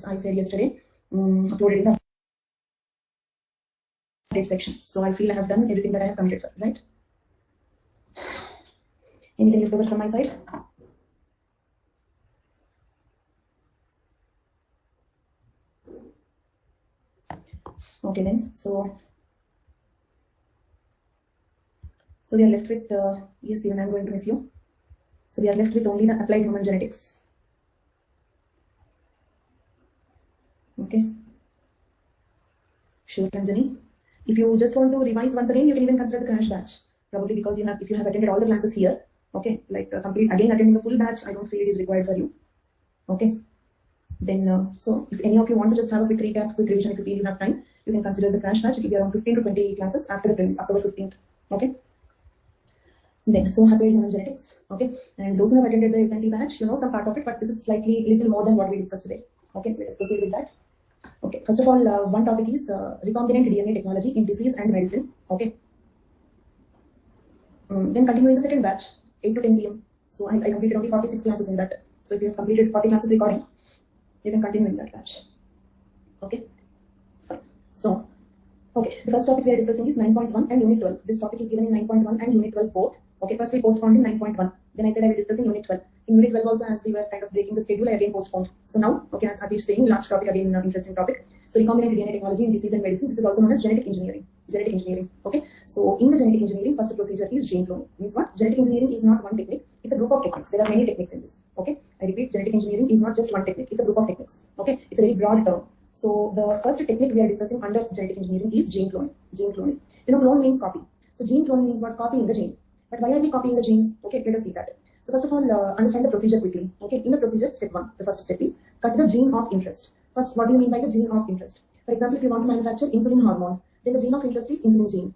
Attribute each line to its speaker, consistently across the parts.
Speaker 1: I said yesterday, uploaded in the update section. So I feel I have done everything that I have committed for, right? Anything left over from my side? Okay then, so we are left with, yes, even I am going to miss you. So we are left with only the applied human genetics. Okay. Sure, Ranjani. If you just want to revise once again, you can even consider the crash batch. Probably because if you have attended all the classes here, okay, like again attending the full batch, I don't feel it is required for you. Okay. Then, so if any of you want to just have a quick recap, quick revision, if you feel you have time, you can consider the crash batch. It will be around 15 to 20 classes after the premise, October 15th. Okay. Then, so applied human genetics. Okay. And those who have attended the SNT batch, you know some part of it, but this is slightly little more than what we discussed today. Okay. So let's proceed with that. Okay, first of all, one topic is recombinant DNA technology in disease and medicine. Okay. Then continuing the second batch, 8 to 10 p.m. So I completed only 46 classes in that. So if you have completed 40 classes recording, you can continue in that batch. Okay. Fine. So, okay, the first topic we are discussing is 9.1 and Unit 12. This topic is given in 9.1 and Unit 12 both. Okay, first we postponed in 9.1. Then I said I will discuss in Unit 12. In Unit 12 also, as we were kind of breaking the schedule, I again postponed. So now, okay, as Atish saying, last topic again, interesting topic. So recombinant DNA technology in disease and medicine. This is also known as genetic engineering. Genetic engineering. Okay. So in the genetic engineering, first procedure is gene cloning. Means what? Genetic engineering is not one technique. It's a group of techniques. There are many techniques in this. Okay. I repeat, genetic engineering is not just one technique. It's a group of techniques. Okay. It's a very broad term. So the first technique we are discussing under genetic engineering is gene cloning. Gene cloning. You know, clone means copy. So gene cloning means what? Copying the gene. But why are we copying the gene? Okay, let us see that. So first of all, understand the procedure quickly. Okay, in the procedure, step 1, the first step is cut the gene of interest. First, what do you mean by the gene of interest? For example, if you want to manufacture insulin hormone, then the gene of interest is insulin gene.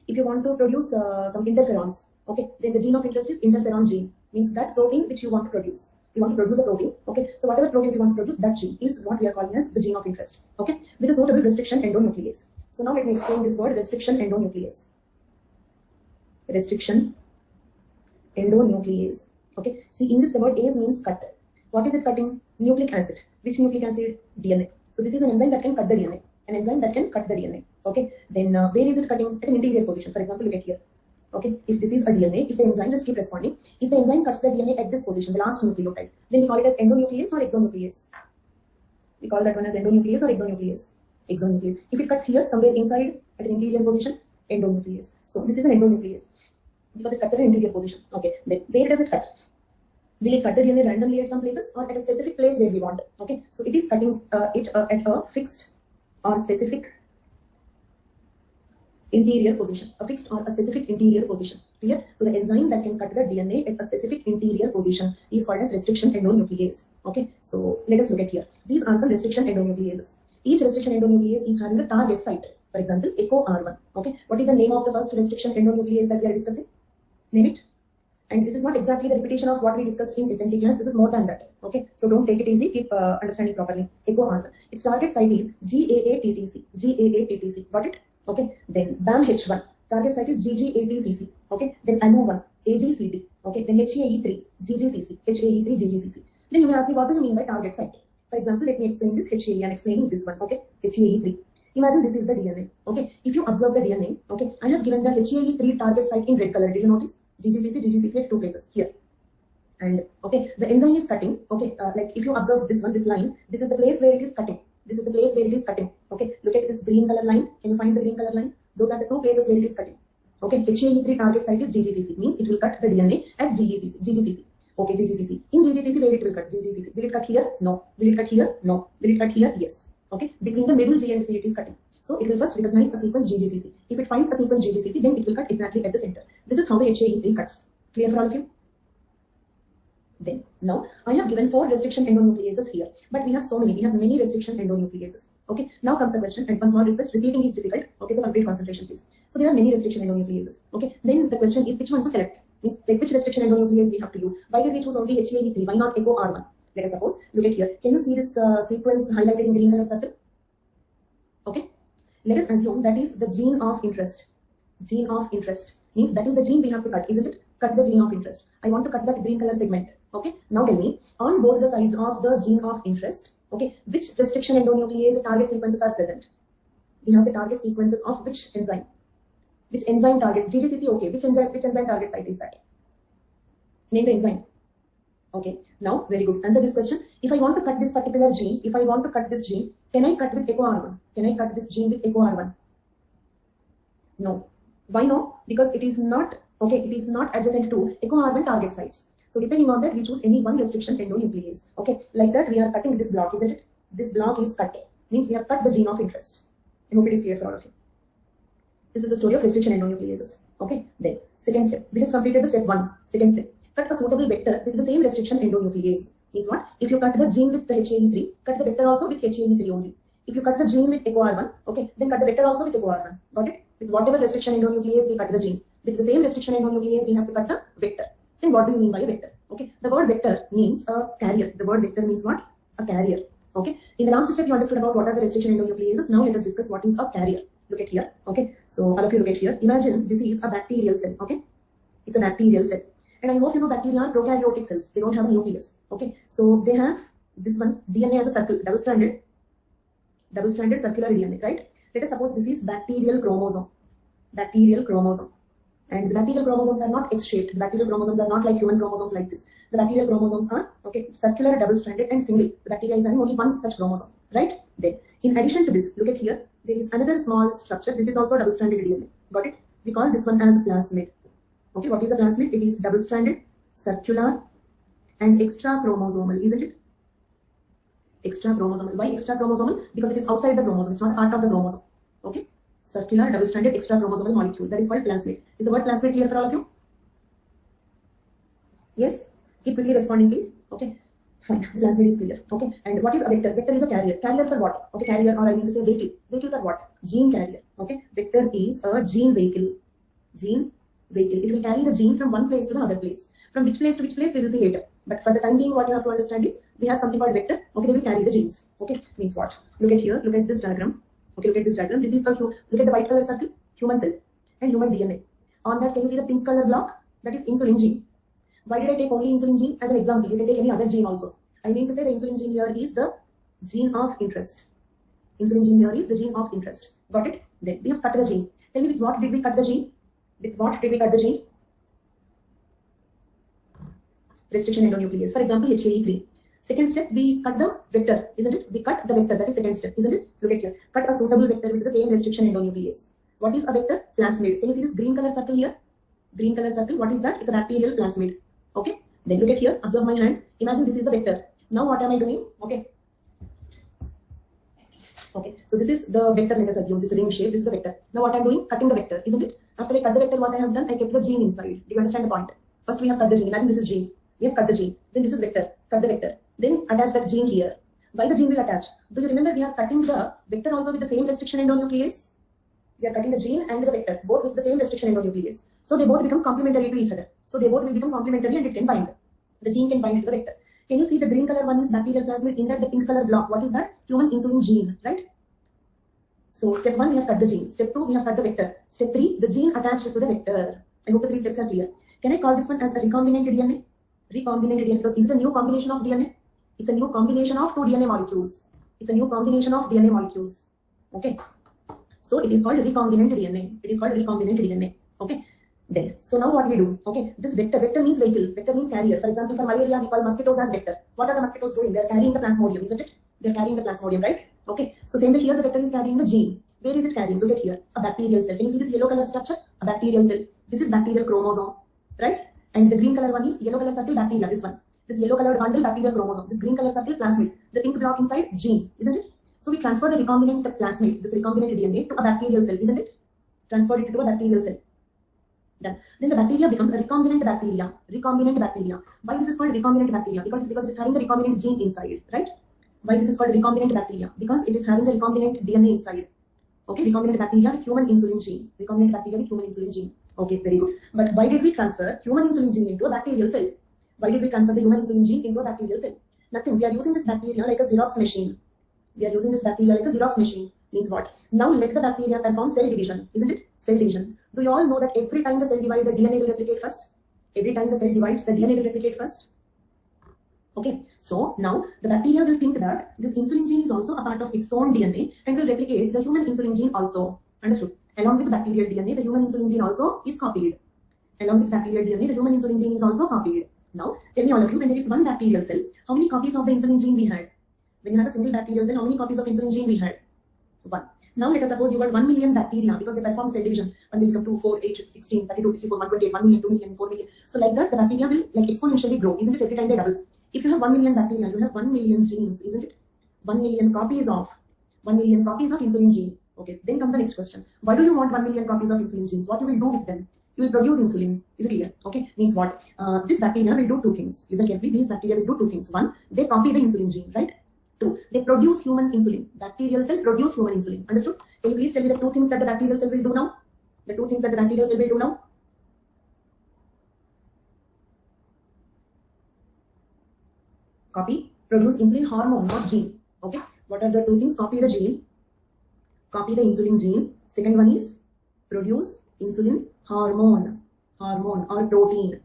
Speaker 1: If you want to produce some interferons, okay, then the gene of interest is interferon gene. Means that protein which you want to produce. You want to produce a protein, okay? So whatever protein you want to produce, that gene is what we are calling as the gene of interest, okay? With a suitable restriction endonuclease. So now let me explain this word, restriction endonuclease. Restriction endonuclease. Okay. See, in this the word AS means cut. What is it cutting? Nucleic acid. Which nucleic acid? DNA. So this is an enzyme that can cut the DNA. An enzyme that can cut the DNA. Okay. Then where is it cutting? At an interior position. For example, look at here. Okay. If this is a DNA, if the enzyme, just keep responding. If the enzyme cuts the DNA at this position, the last nucleotide, then we call it as endonuclease or exonuclease. We call that one as endonuclease or exonuclease. Exonuclease. If it cuts here, somewhere inside at an interior position, endonuclease. So this is an endonuclease because it cuts at an interior position. Okay. Then where does it cut? Will it cut the DNA randomly at some places or at a specific place where we want? Okay. So it is cutting it at a fixed or specific interior position. A fixed or a specific interior position. Clear? So the enzyme that can cut the DNA at a specific interior position is called as restriction endonuclease. Okay. So let us look at here. These are some restriction endonucleases. Each restriction endonuclease is having a target site. For example, echo R1. Okay. What is the name of the first restriction endonuclease that we are discussing? Name it. And this is not exactly the repetition of what we discussed in SNT class. This is more than that. Okay. So don't take it easy. Keep understanding properly. Echo R1. Its target site is GAATTC. GAATTC. Got it? Okay. Then BAMH1. Target site is GGATCC. Okay. Then ANU1. AGCT. Okay. Then HAE3. GGCC. HAE3. GGCC. Then you may ask me, what do you mean by target site? For example, let me explain this HAE. I am explaining this one. Okay. HAE3. Imagine this is the DNA. Okay. If you observe the DNA, okay, I have given the HAE3 target site in red color. Did you notice? GGCC at 2 places here. And okay, the enzyme is cutting. Okay, like if you observe this one, this line, this is the place where it is cutting. This is the place where it is cutting. Okay, look at this green color line. Can you find the green color line? Those are the 2 places where it is cutting. Okay, HAE3 target site is GGCC, means it will cut the DNA at GGCC. Okay, GGCC. In GGCC, where it will cut? GGCC. Will it cut here? No. Will it cut here? No. Will it cut here? Yes. Okay, between the middle G and C it is cutting. So it will first recognize a sequence GGCC. If it finds a sequence GGCC, then it will cut exactly at the center. This is how the HAE3 cuts. Clear for all of you? Then, now, I have given 4 restriction endonucleases here. But we have so many. We have many restriction endonucleases. Okay, now comes the question, and one small request, repeating is difficult. Okay, so complete concentration, please. So there are many restriction endonucleases. Okay, then the question is which one to select? Means like which restriction endonuclease we have to use. Why did we choose only HAE3? Why not echo R1? Let us suppose, look at here. Can you see this sequence highlighted in green color circle? Okay. Let us assume that is the gene of interest. Gene of interest means that is the gene we have to cut, isn't it? Cut the gene of interest. I want to cut that green color segment. Okay. Now tell me, on both the sides of the gene of interest, Okay, which restriction endonuclease target sequences are present? We have the target sequences of which enzyme? Which enzyme targets? GGCC, okay. Which enzyme target site is that? Name the enzyme. Okay, now very good. Answer this question. If I want to cut this particular gene, if I want to cut this gene, can I cut with EcoR1? Can I cut this gene with EcoR1? No. Why no? Because it is not, okay, it is not adjacent to EcoR1 target sites. So depending on that, we choose any one restriction endonuclease. Okay, like that we are cutting this block, isn't it? This block is cut. Means we have cut the gene of interest. I hope it is clear for all of you. This is the story of restriction endonucleases. Okay, then second step. We just completed the step 1. Second step. Cut a suitable vector with the same restriction endonuclease. Means what? If you cut the gene with the HAE3, cut the vector also with HAE3 only. If you cut the gene with EcoR1, okay, then cut the vector also with EcoR1. Got it? With whatever restriction endonuclease we cut the gene. With the same restriction endonuclease, we have to cut the vector. Then what do you mean by a vector? Okay, the word vector means a carrier. The word vector means what? A carrier. Okay, in the last step you understood about what are the restriction endonucleases. Now let us discuss what is a carrier. Look at here. Okay, so all of you look at here. Imagine this is a bacterial cell. Okay, it's a bacterial cell. And I hope you know bacteria are prokaryotic cells. They don't have a nucleus. Okay, so they have this one DNA as a circle, double-stranded circular DNA, right? Let us suppose this is bacterial chromosome. Bacterial chromosome. And the bacterial chromosomes are not X-shaped. The bacterial chromosomes are not like human chromosomes like this. The bacterial chromosomes are, okay, circular, double-stranded and single. The bacteria is having only one such chromosome, right? Then, in addition to this, look at here. There is another small structure. This is also double-stranded DNA. Got it? We call this one as plasmid. Okay, what is a plasmid? It is double-stranded, circular and extra-chromosomal, isn't it? Extra-chromosomal. Why extra-chromosomal? Because it is outside the chromosome. It's not part of the chromosome. Okay? Circular, double-stranded, extra-chromosomal molecule. That is called plasmid. Is the word plasmid clear for all of you? Yes? Keep quickly responding, please. Okay? Fine. Plasmid is clear. Okay? And what is a vector? Vector is a carrier. Carrier for what? Okay, carrier, or I mean to say vehicle. Vehicle for what? Gene carrier. Okay? Vector is a gene vehicle. Gene vehicle. It will carry the gene from one place to the other place. From which place to which place we will see later. But for the time being, what you have to understand is we have something called vector. Okay, they will carry the genes. Okay, means what? Look at here. Look at this diagram. Okay, look at this diagram. This is a look at the white color circle, human cell and human DNA. On that, can you see the pink color block? That is insulin gene. Why did I take only insulin gene as an example? You can take any other gene also. I mean to say the insulin gene here is the gene of interest. Insulin gene here is the gene of interest. Got it? Then we have cut the gene. Tell me with what did we cut the gene? With what did we cut the gene? Restriction endonuclease. For example, HAE3. Second step, we cut the vector, isn't it? We cut the vector. That is second step, isn't it? Look at here. Cut a suitable vector with the same restriction endonuclease. What is a vector? Plasmid. Can you see this green color circle here? Green color circle. What is that? It's a bacterial plasmid. Okay. Then look at here. Observe my hand. Imagine this is the vector. Now what am I doing? Okay. Okay. So this is the vector. Let us assume this ring shape. This is the vector. Now what I'm doing? Cutting the vector, isn't it? After I cut the vector, what I have done? I kept the gene inside. Do you understand the point? First we have cut the gene. Imagine this is gene. We have cut the gene. Then this is vector. Cut the vector. Then attach that gene here. Why the gene will attach? Do you remember we are cutting the vector also with the same restriction endonuclease? We are cutting the gene and the vector both with the same restriction endonuclease. So they both become complementary to each other. So they both will become complementary and it can bind. The gene can bind to the vector. Can you see the green color one is bacterial plasmid? In that the pink color block. What is that? Human insulin gene, right? So step 1 we have cut the gene. Step 2 we have cut the vector. Step 3 the gene attached to the vector. I hope the 3 steps are clear. Can I call this one as a recombinant DNA? Recombinant DNA because is it a new combination of DNA? It's a new combination of 2 DNA molecules. It's a new combination of DNA molecules. Okay. So it is called recombinant DNA. It is called recombinant DNA. Okay. Then, so now what we do? Okay. This vector means vehicle. Vector means carrier. For example, for malaria, we call mosquitoes as vector. What are the mosquitoes doing? They are carrying the plasmodium, isn't it? They are carrying the plasmodium, right? Okay. So same way here, the vector is carrying the gene. Where is it carrying? Look at here. A bacterial cell. Can you see this yellow color structure? A bacterial cell. This is bacterial chromosome, right? And the green color one is yellow color circle bacteria. This one. This yellow colored bundle bacterial chromosome. This green color circle plasmid. The pink block inside gene, isn't it? So we transfer the recombinant plasmid, this recombinant DNA, to a bacterial cell, isn't it? Transferred it to a bacterial cell. Done. Then the bacteria becomes a recombinant bacteria. Recombinant bacteria. Why this is called recombinant bacteria? Because it is having the recombinant gene inside, right? Why this is called recombinant bacteria? Because it is having the recombinant DNA inside. Okay, recombinant bacteria with human insulin gene. Recombinant bacteria with human insulin gene. Okay, very good. But why did we transfer human insulin gene into a bacterial cell? Why did we transfer the human insulin gene into a bacterial cell? Nothing. We are using this bacteria like a Xerox machine. We are using this bacteria like a Xerox machine. Means what? Now let the bacteria perform cell division, isn't it? Cell division. Do you all know that every time the cell divides, the DNA will replicate first? Every time the cell divides, the DNA will replicate first. Okay, so now the bacteria will think that this insulin gene is also a part of its own DNA and will replicate the human insulin gene also. Understood? Along with the bacterial DNA, the human insulin gene also is copied. Along with bacterial DNA, the human insulin gene is also copied. Now, tell me all of you, when there is one bacterial cell, how many copies of the insulin gene we had? When you have a single bacterial cell, how many copies of insulin gene we had? 1. Now let us suppose you got 1 million bacteria because they perform cell division. 1 will become 2, 4, 8, 16, 32, 64, 128, 1 million, 2 million, 4 million. So like that, the bacteria will like exponentially grow, isn't it? Every time they double. If you have 1 million bacteria, you have 1 million genes, isn't it? 1 million copies of 1 million copies of insulin gene. Okay, then comes the next question. Why do you want 1 million copies of insulin genes? What you will do with them? You will produce insulin. Is it clear? Okay, means what? This bacteria will do two things. Listen carefully. These bacteria will do two things. One, they copy the insulin gene, right? Two, they produce human insulin. Bacterial cell produce human insulin. Understood? Can you please tell me the two things that the bacterial cell will do now? The two things that the bacterial cell will do now? Copy, produce insulin hormone, not gene. Okay, what are the two things? Copy the gene, copy the insulin gene. Second one is produce insulin hormone or protein.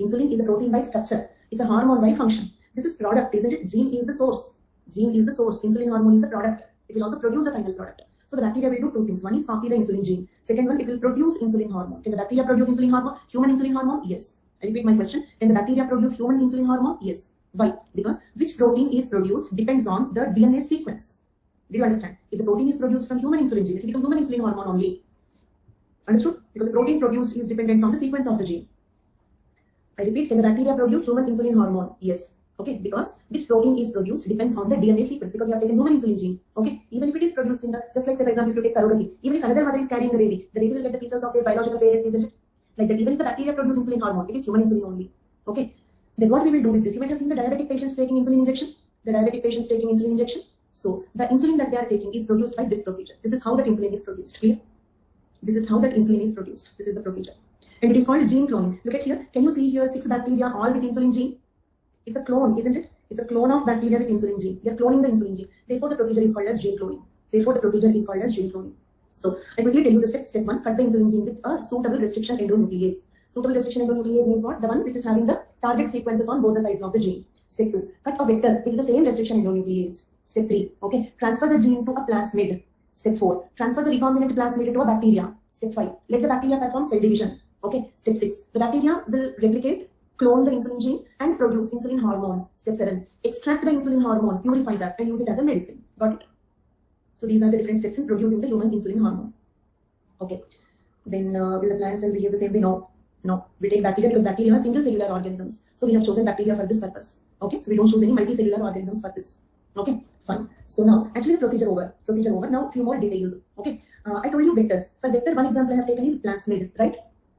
Speaker 1: Insulin is a protein by structure. It's a hormone by function. This is product, isn't it? Gene is the source. Gene is the source. Insulin hormone is the product. It will also produce the final product. So the bacteria will do two things. One is copy the insulin gene. Second one, it will produce insulin hormone. Can the bacteria produce insulin hormone? Human insulin hormone? Yes. I repeat my question. Can the bacteria produce human insulin hormone? Yes. Why? Because which protein is produced depends on the DNA sequence. Do you understand? If the protein is produced from human insulin gene, it will become human insulin hormone only. Understood? Because the protein produced is dependent on the sequence of the gene. I repeat, can the bacteria produce human insulin hormone? Yes. Okay, because which protein is produced depends on the DNA sequence, because you have taken human insulin gene. Okay, even if it is produced in the, just like say for example, if you take surrogacy, even if another mother is carrying the baby will get the features of their biological parents, isn't it? Like that, even if the bacteria produce insulin hormone, it is human insulin only. Okay, then what we will do with this? You might have seen the diabetic patients taking insulin injection. The diabetic patients taking insulin injection. So the insulin that they are taking is produced by this procedure. This is how that insulin is produced. Clear? This is how that insulin is produced. This is the procedure. And it is called gene cloning. Look at here. Can you see here 6 bacteria all with insulin gene? It's a clone, isn't it? It's a clone of bacteria with insulin gene. We are cloning the insulin gene. Therefore, the procedure is called as gene cloning. Therefore, the procedure is called as gene cloning. So, I quickly tell you the steps. Step 1, cut the insulin gene with a suitable restriction endonuclease. Suitable restriction endonuclease means what? The one which is having the target sequences on both the sides of the gene. Step 2, cut a vector with the same restriction endonuclease. Step 3, okay, transfer the gene to a plasmid. Step 4, transfer the recombinant plasmid to a bacteria. Step 5, let the bacteria perform cell division. Okay, step 6, the bacteria will replicate, clone the insulin gene and produce insulin hormone. Step 7, extract the insulin hormone, purify that and use it as a medicine. Got it? So these are the different steps in producing the human insulin hormone. Okay, then will the plant cell behave the same way? No. No, we take bacteria because bacteria are single cellular organisms. So we have chosen bacteria for this purpose. Okay, so we don't choose any multicellular organisms for this. Okay, fine. So now, actually the procedure over. Procedure over. Now, few more details. Okay, I told you vectors. For vector, one example I have taken is plasmid, right?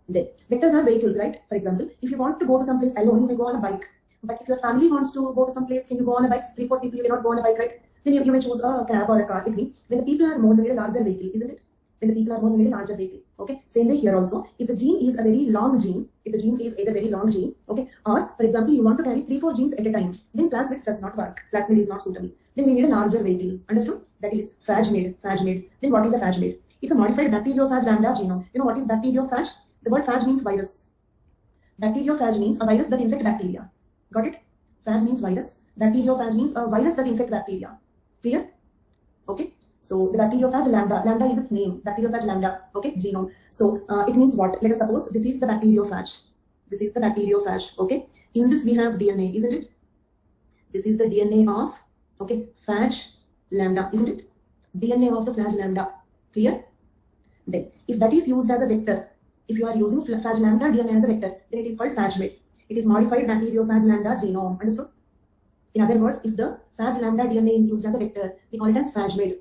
Speaker 1: Then vectors are vehicles, right? For example, if you want to go to some place alone, you may go on a bike. But if your family wants to go to some place, can you go on a bike? 3, 4 people, you cannot go on a bike, right? Then you may choose a cab or a car. It means when the people are more, than a larger vehicle, isn't it? When the people are more, than a larger vehicle. Okay. Same way here also. If the gene is a very long gene, if the gene is either very long gene, okay, or for example, you want to carry 3, 4 genes at a time, then plasmid does not work. Plasmid is not suitable. Then we need a larger vehicle. Understood? That is phage-made. Phage-made. Then what is a phage-made? It's a modified bacteriophage lambda genome. You know what is bacteriophage? The word phage means virus. Bacteriophage means a virus that infect bacteria. Got it? Phage means virus. Bacteriophage means a virus that infect bacteria. Clear? Okay. So the bacteriophage lambda is its name. Bacteriophage lambda. Okay, genome. So it means what? Let us suppose this is the bacteriophage. This is the bacteriophage. Okay. In this we have DNA, isn't it? This is the DNA of phage lambda, isn't it? DNA of the phage lambda. Clear? Then, if that is used as a vector, if you are using phage lambda DNA as a vector, then it is called phage-made. It is modified bacteriophage lambda genome. Understood? In other words, if the phage lambda DNA is used as a vector, we call it as phage-made.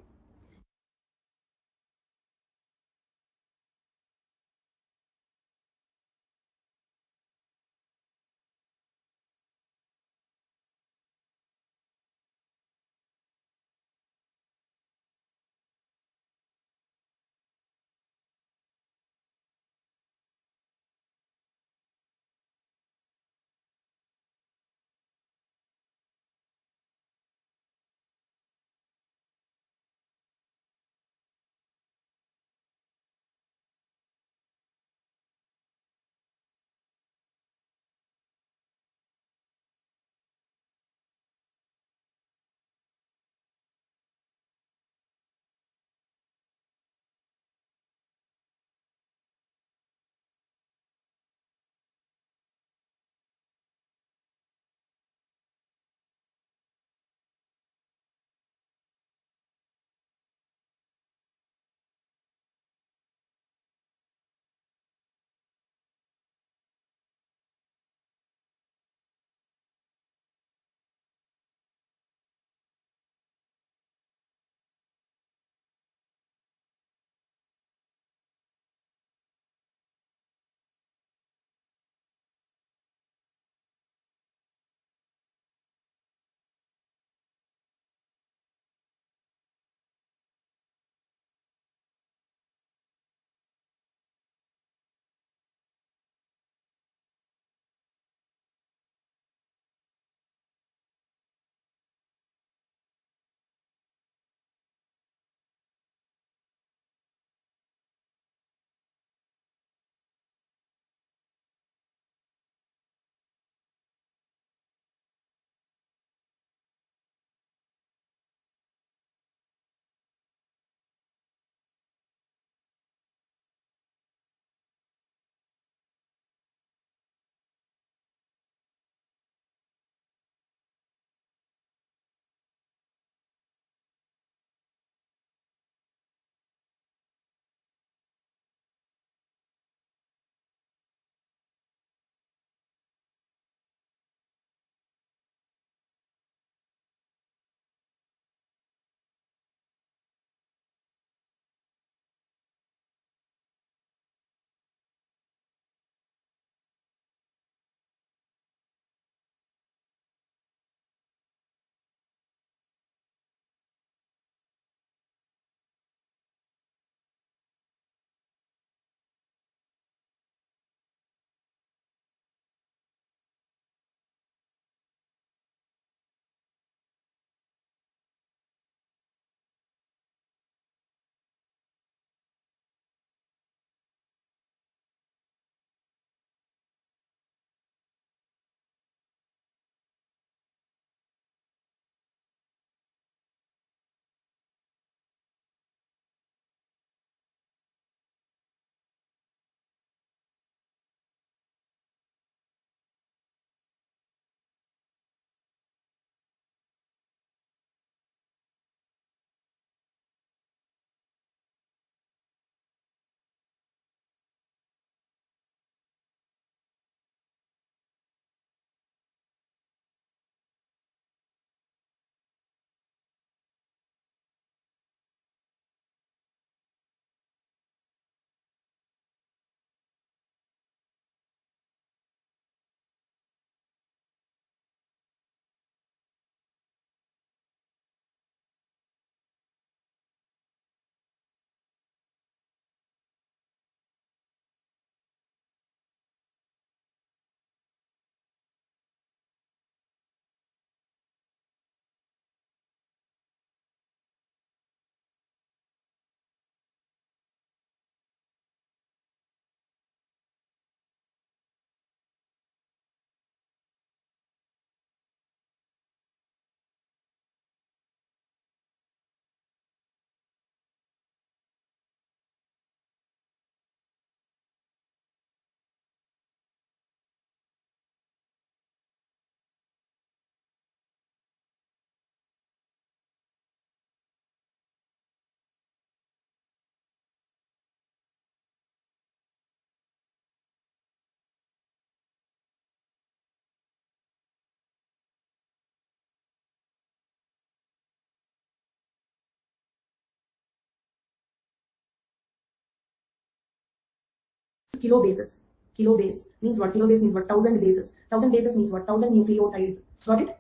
Speaker 1: kilo bases. Kilo base means what? Kilo base means what? 1000 bases. 1000 bases means what? 1000 nucleotides. Got it?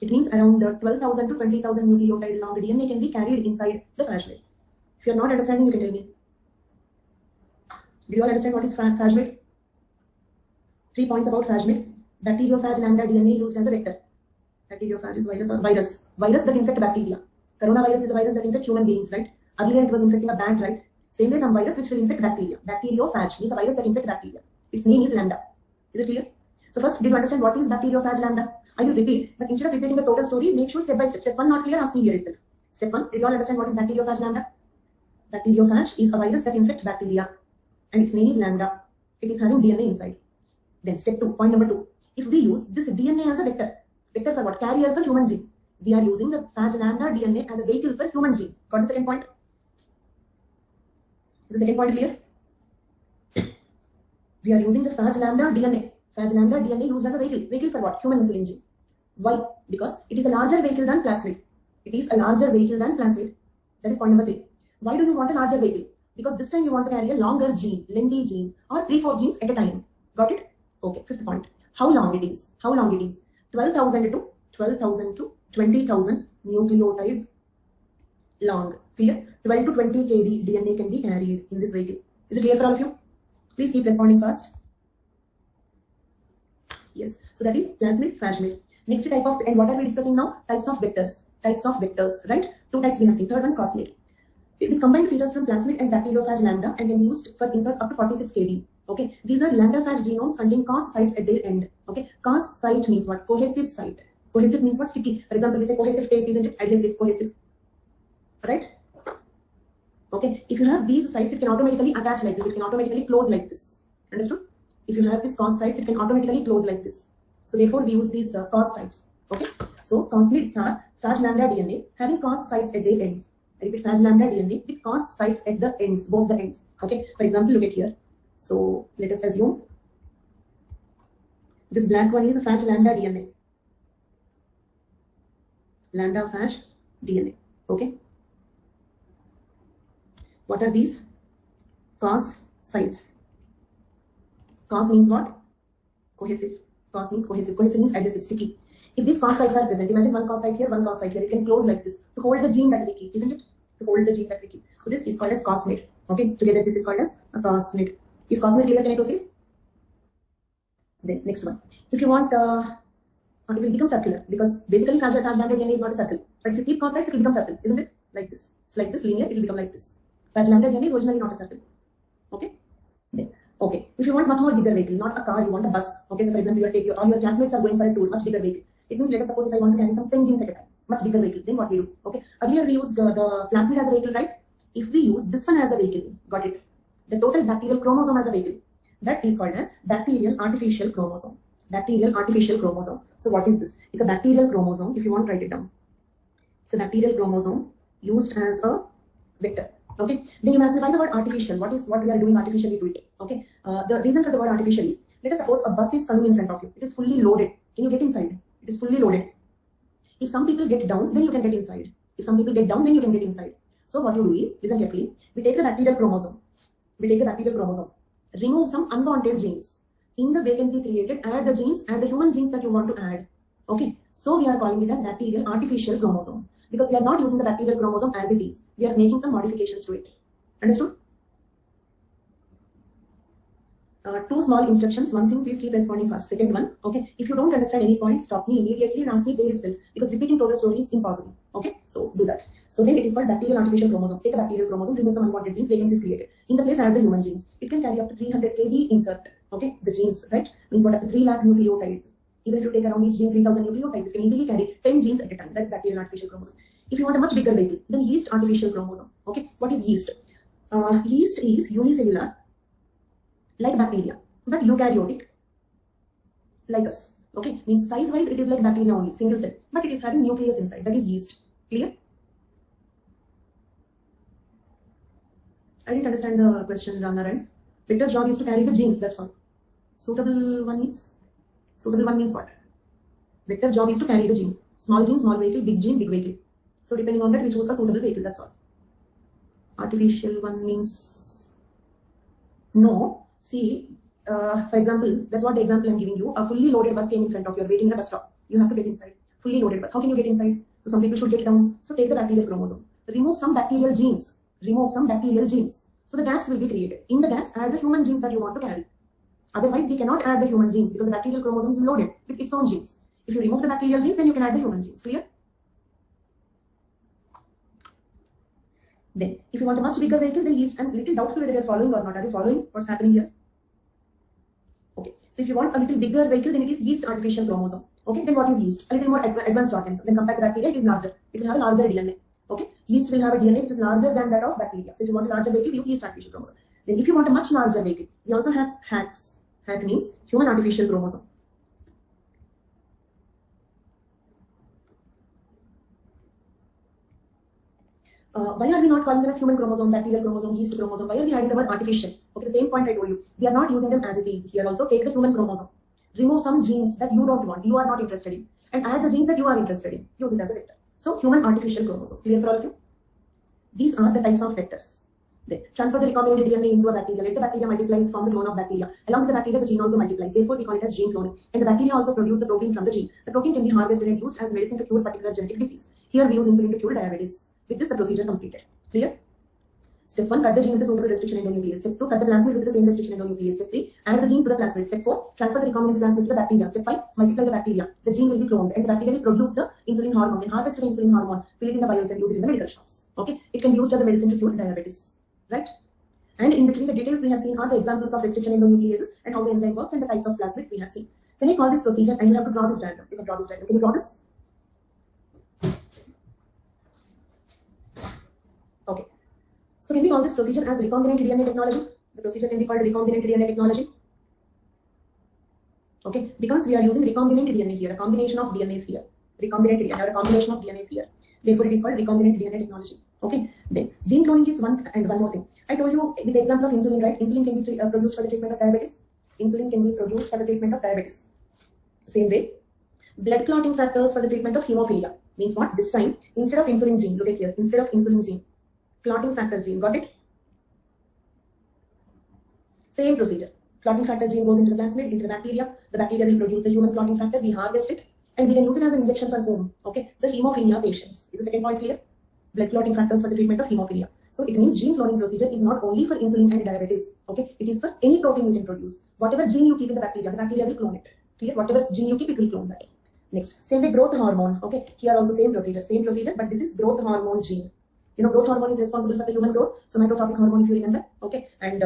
Speaker 1: It means around 12,000 to 20,000 nucleotide long DNA can be carried inside the plasmid. If you are not understanding, you can tell me. Do you all understand what is plasmid? 3 points about plasmid. Bacteriophage lambda DNA used as a vector. Bacteriophage is virus or virus. Virus that infect bacteria. Coronavirus is a virus that infect human beings, right? Earlier it was infecting a bat, right? Same way some virus which will infect bacteria. Bacteriophage means a virus that infect bacteria. Its name is lambda. Is it clear? So first, did you understand what is bacteriophage lambda? I will repeat, but instead of repeating the total story, make sure step by step. Step 1 not clear, ask me here itself. Step 1, did you all understand what is bacteriophage lambda? Bacteriophage is a virus that infects bacteria and its name is lambda. It is having DNA inside. Then step 2, point number 2. If we use this DNA as a vector, vector for what? Carrier for human gene. We are using the phage lambda DNA as a vehicle for human gene. Got the second point? Is the second point clear? We are using the phage lambda DNA. Phage lambda DNA used as a vehicle. Vehicle for what? Human insulin gene. Why? Because it is a larger vehicle than plasmid. It is a larger vehicle than plasmid. That is point number 3. Why do you want a larger vehicle? Because this time you want to carry a longer gene, lengthy gene, or 3-4 genes at a time. Got it? Okay, fifth point. How long it is? How long it is? 12,000 to 20,000 nucleotides long. Clear? 12 to 20 kb DNA can be carried in this vehicle. Is it clear for all of you? Please keep responding fast. Yes. So that is plasmid, phage. Next type of, and what are we discussing now? Types of vectors. Types of vectors, right? 2 types we have seen. Third one, cosmid. With combined features from plasmid and bacteriophage lambda and can be used for inserts up to 46 kb. Okay. These are lambda phage genomes containing cos sites at their end. Okay. Cos site means what? Cohesive site. Cohesive means what? Sticky. For example, we say cohesive tape, isn't it? Adhesive, cohesive. Right? Okay. If you have these sites, it can automatically attach like this. It can automatically close like this. Understood? If you have this cos sites, it can automatically close like this. So therefore, we use these cos sites. Okay. So cosmids are phage lambda DNA having cos sites at their ends. I repeat, phage lambda DNA with cos sites at the ends, both the ends. Okay. For example, look at here. So let us assume this black one is a phage lambda DNA. Lambda phage DNA. Okay. What are these? Cos sites. Cos means what? Cohesive. Cos means cohesive. Cohesive means adhesive, sticky. If these cos sites are present, imagine one cos site here, one cos site here. It can close like this to hold the gene that we keep, isn't it? To hold the gene that we keep. So this is called as cosmid. Okay. Together this is called as a cosmid. Is cosmid clear? Can I proceed? Then next one. If you want, it will become circular because basically phage lambda DNA is not a circle. But if you keep cos sites, it will become circle, isn't it? Like this. It's like this linear. It will become like this. Phage lambda DNA is originally not a circle. Okay. Then, okay. If you want much more bigger vehicle, not a car, you want a bus. Okay. So for example, all your classmates are going for a tour, much bigger vehicle. It means, let us suppose if I want to carry some 10 genes at a time, much bigger vehicle, then what we do? Okay. Earlier we used the plasmid as a vehicle, right? If we use this one as a vehicle, got it? The total bacterial chromosome as a vehicle, that is called as bacterial artificial chromosome. Bacterial artificial chromosome. So what is this? It's a bacterial chromosome. If you want to write it down, it's a bacterial chromosome used as a vector. Okay. Then you must know why the word artificial. What we are doing artificially to it? Okay. The reason for the word artificial is, let us suppose a bus is coming in front of you. It is fully loaded. Can you get inside? It is fully loaded. If some people get down, then you can get inside. If some people get down, then you can get inside. So what you do is, listen carefully. We take the bacterial chromosome. Remove some unwanted genes. In the vacancy created, add the genes, add the human genes that you want to add. Okay. So we are calling it as bacterial artificial chromosome. Because we are not using the bacterial chromosome as it is. We are making some modifications to it. Understood? 2 small instructions. One thing, please keep responding fast. Second one, okay. If you don't understand any point, stop me immediately and ask me there itself. Because repeating total story is impossible. Okay. So do that. So then it is called bacterial artificial chromosome. Take a bacterial chromosome, remove some unwanted genes, vacancy is created. In the place, add the human genes. It can carry up to 300 kb insert. Okay. The genes, right? Means what? Up to 3 lakh nucleotides. Even if you take around each gene 3000 nucleotides, it can easily carry 10 genes at a time. That's bacterial artificial chromosome. If you want a much bigger vehicle, then yeast artificial chromosome. Okay. What is yeast? Yeast is unicellular, like bacteria, but eukaryotic, like us. Okay. Means size wise it is like bacteria only, single cell, but it is having nucleus inside. That is yeast. Clear? I didn't understand the question, Ranaran. Vector's job is to carry the genes. That's all. Suitable one means what? Vector job is to carry the gene. Small gene, small vehicle, big gene, big vehicle. So depending on that, we choose a suitable vehicle. That's all. Artificial one means no. See, for example, that's what the example I'm giving you. A fully loaded bus came in front of you, waiting in a bus stop. You have to get inside. Fully loaded bus. How can you get inside? So some people should get down. So take the bacterial chromosome. Remove some bacterial genes. Remove some bacterial genes. So the gaps will be created. In the gaps, add the human genes that you want to carry. Otherwise, we cannot add the human genes because the bacterial chromosome is loaded with its own genes. If you remove the bacterial genes, then you can add the human genes. Clear? Then, if you want a much bigger vehicle, then yeast. I'm a little doubtful whether you're following or not. Are you following what's happening here? Okay. So if you want a little bigger vehicle, then it is yeast artificial chromosome. Okay. Then what is yeast? A little more advanced organism. Then compared to bacteria, it is larger. It will have a larger DNA. Okay. Yeast will have a DNA which is larger than that of bacteria. So if you want a larger vehicle, use yeast artificial chromosome. Then if you want a much larger vehicle, we also have HACs. HAC means human artificial chromosome. Why are we not calling them as human chromosome, bacterial chromosome, yeast chromosome? Why are we adding the word artificial? Okay, the same point I told you. We are not using them as it is. Here also take the human chromosome. Remove some genes that you don't want, you are not interested in, and add the genes that you are interested in. Use it as a vector. So human artificial chromosome. Clear for all of you? These are the types of vectors. Then transfer the recombinant DNA into a bacteria. Let the bacteria multiply and form the clone of bacteria. Along with the bacteria, the gene also multiplies. Therefore, we call it as gene cloning. And the bacteria also produce the protein from the gene. The protein can be harvested and used as medicine to cure particular genetic disease. Here we use insulin to cure diabetes. With this, the procedure completed. Clear? Step 1, cut the gene with the suitable restriction endonuclease. Step 2, cut the plasmid with the same restriction endonuclease. Step 3, add the gene to the plasmid. Step 4, transfer the recombinant plasmid to the bacteria. Step 5, multiply the bacteria. The gene will be cloned and the bacteria will produce the insulin hormone. Then harvest the insulin hormone, fill it in the vials and use it in the medical shops. Okay? It can be used as a medicine to cure diabetes. Right? And in between the details we have seen are the examples of restriction endonucleases and how the enzyme works and the types of plasmids we have seen. Can I call this procedure? And you have to draw this diagram. You can draw this diagram. Can you draw this? Okay. So can we call this procedure as recombinant DNA technology? The procedure can be called recombinant DNA technology. Okay, because we are using recombinant DNA here, a combination of DNAs here. Recombinant DNA, or a combination of DNAs here. Therefore, it is called recombinant DNA technology. Okay, then gene cloning is one more thing. I told you with the example of insulin, right? Insulin can be produced for the treatment of diabetes. Insulin can be produced for the treatment of diabetes. Same way, blood clotting factors for the treatment of hemophilia. Means what? This time, instead of insulin gene, look at here, instead of insulin gene, clotting factor gene, got it? Same procedure. Clotting factor gene goes into the plasmid, into the bacteria will produce the human clotting factor, we harvest it, and we can use it as an injection for whom? Okay, the hemophilia patients. Is the second point clear? Blood clotting factors for the treatment of hemophilia. So it means gene cloning procedure is not only for insulin and diabetes. Okay, it is for any protein you can produce. Whatever gene you keep in the bacteria will clone it. Clear? Whatever gene you keep, it will clone that. Next, same way growth hormone. Okay, here also same procedure, but this is growth hormone gene. You know, growth hormone is responsible for the human growth. Somatotropic hormone, if you remember. Okay, and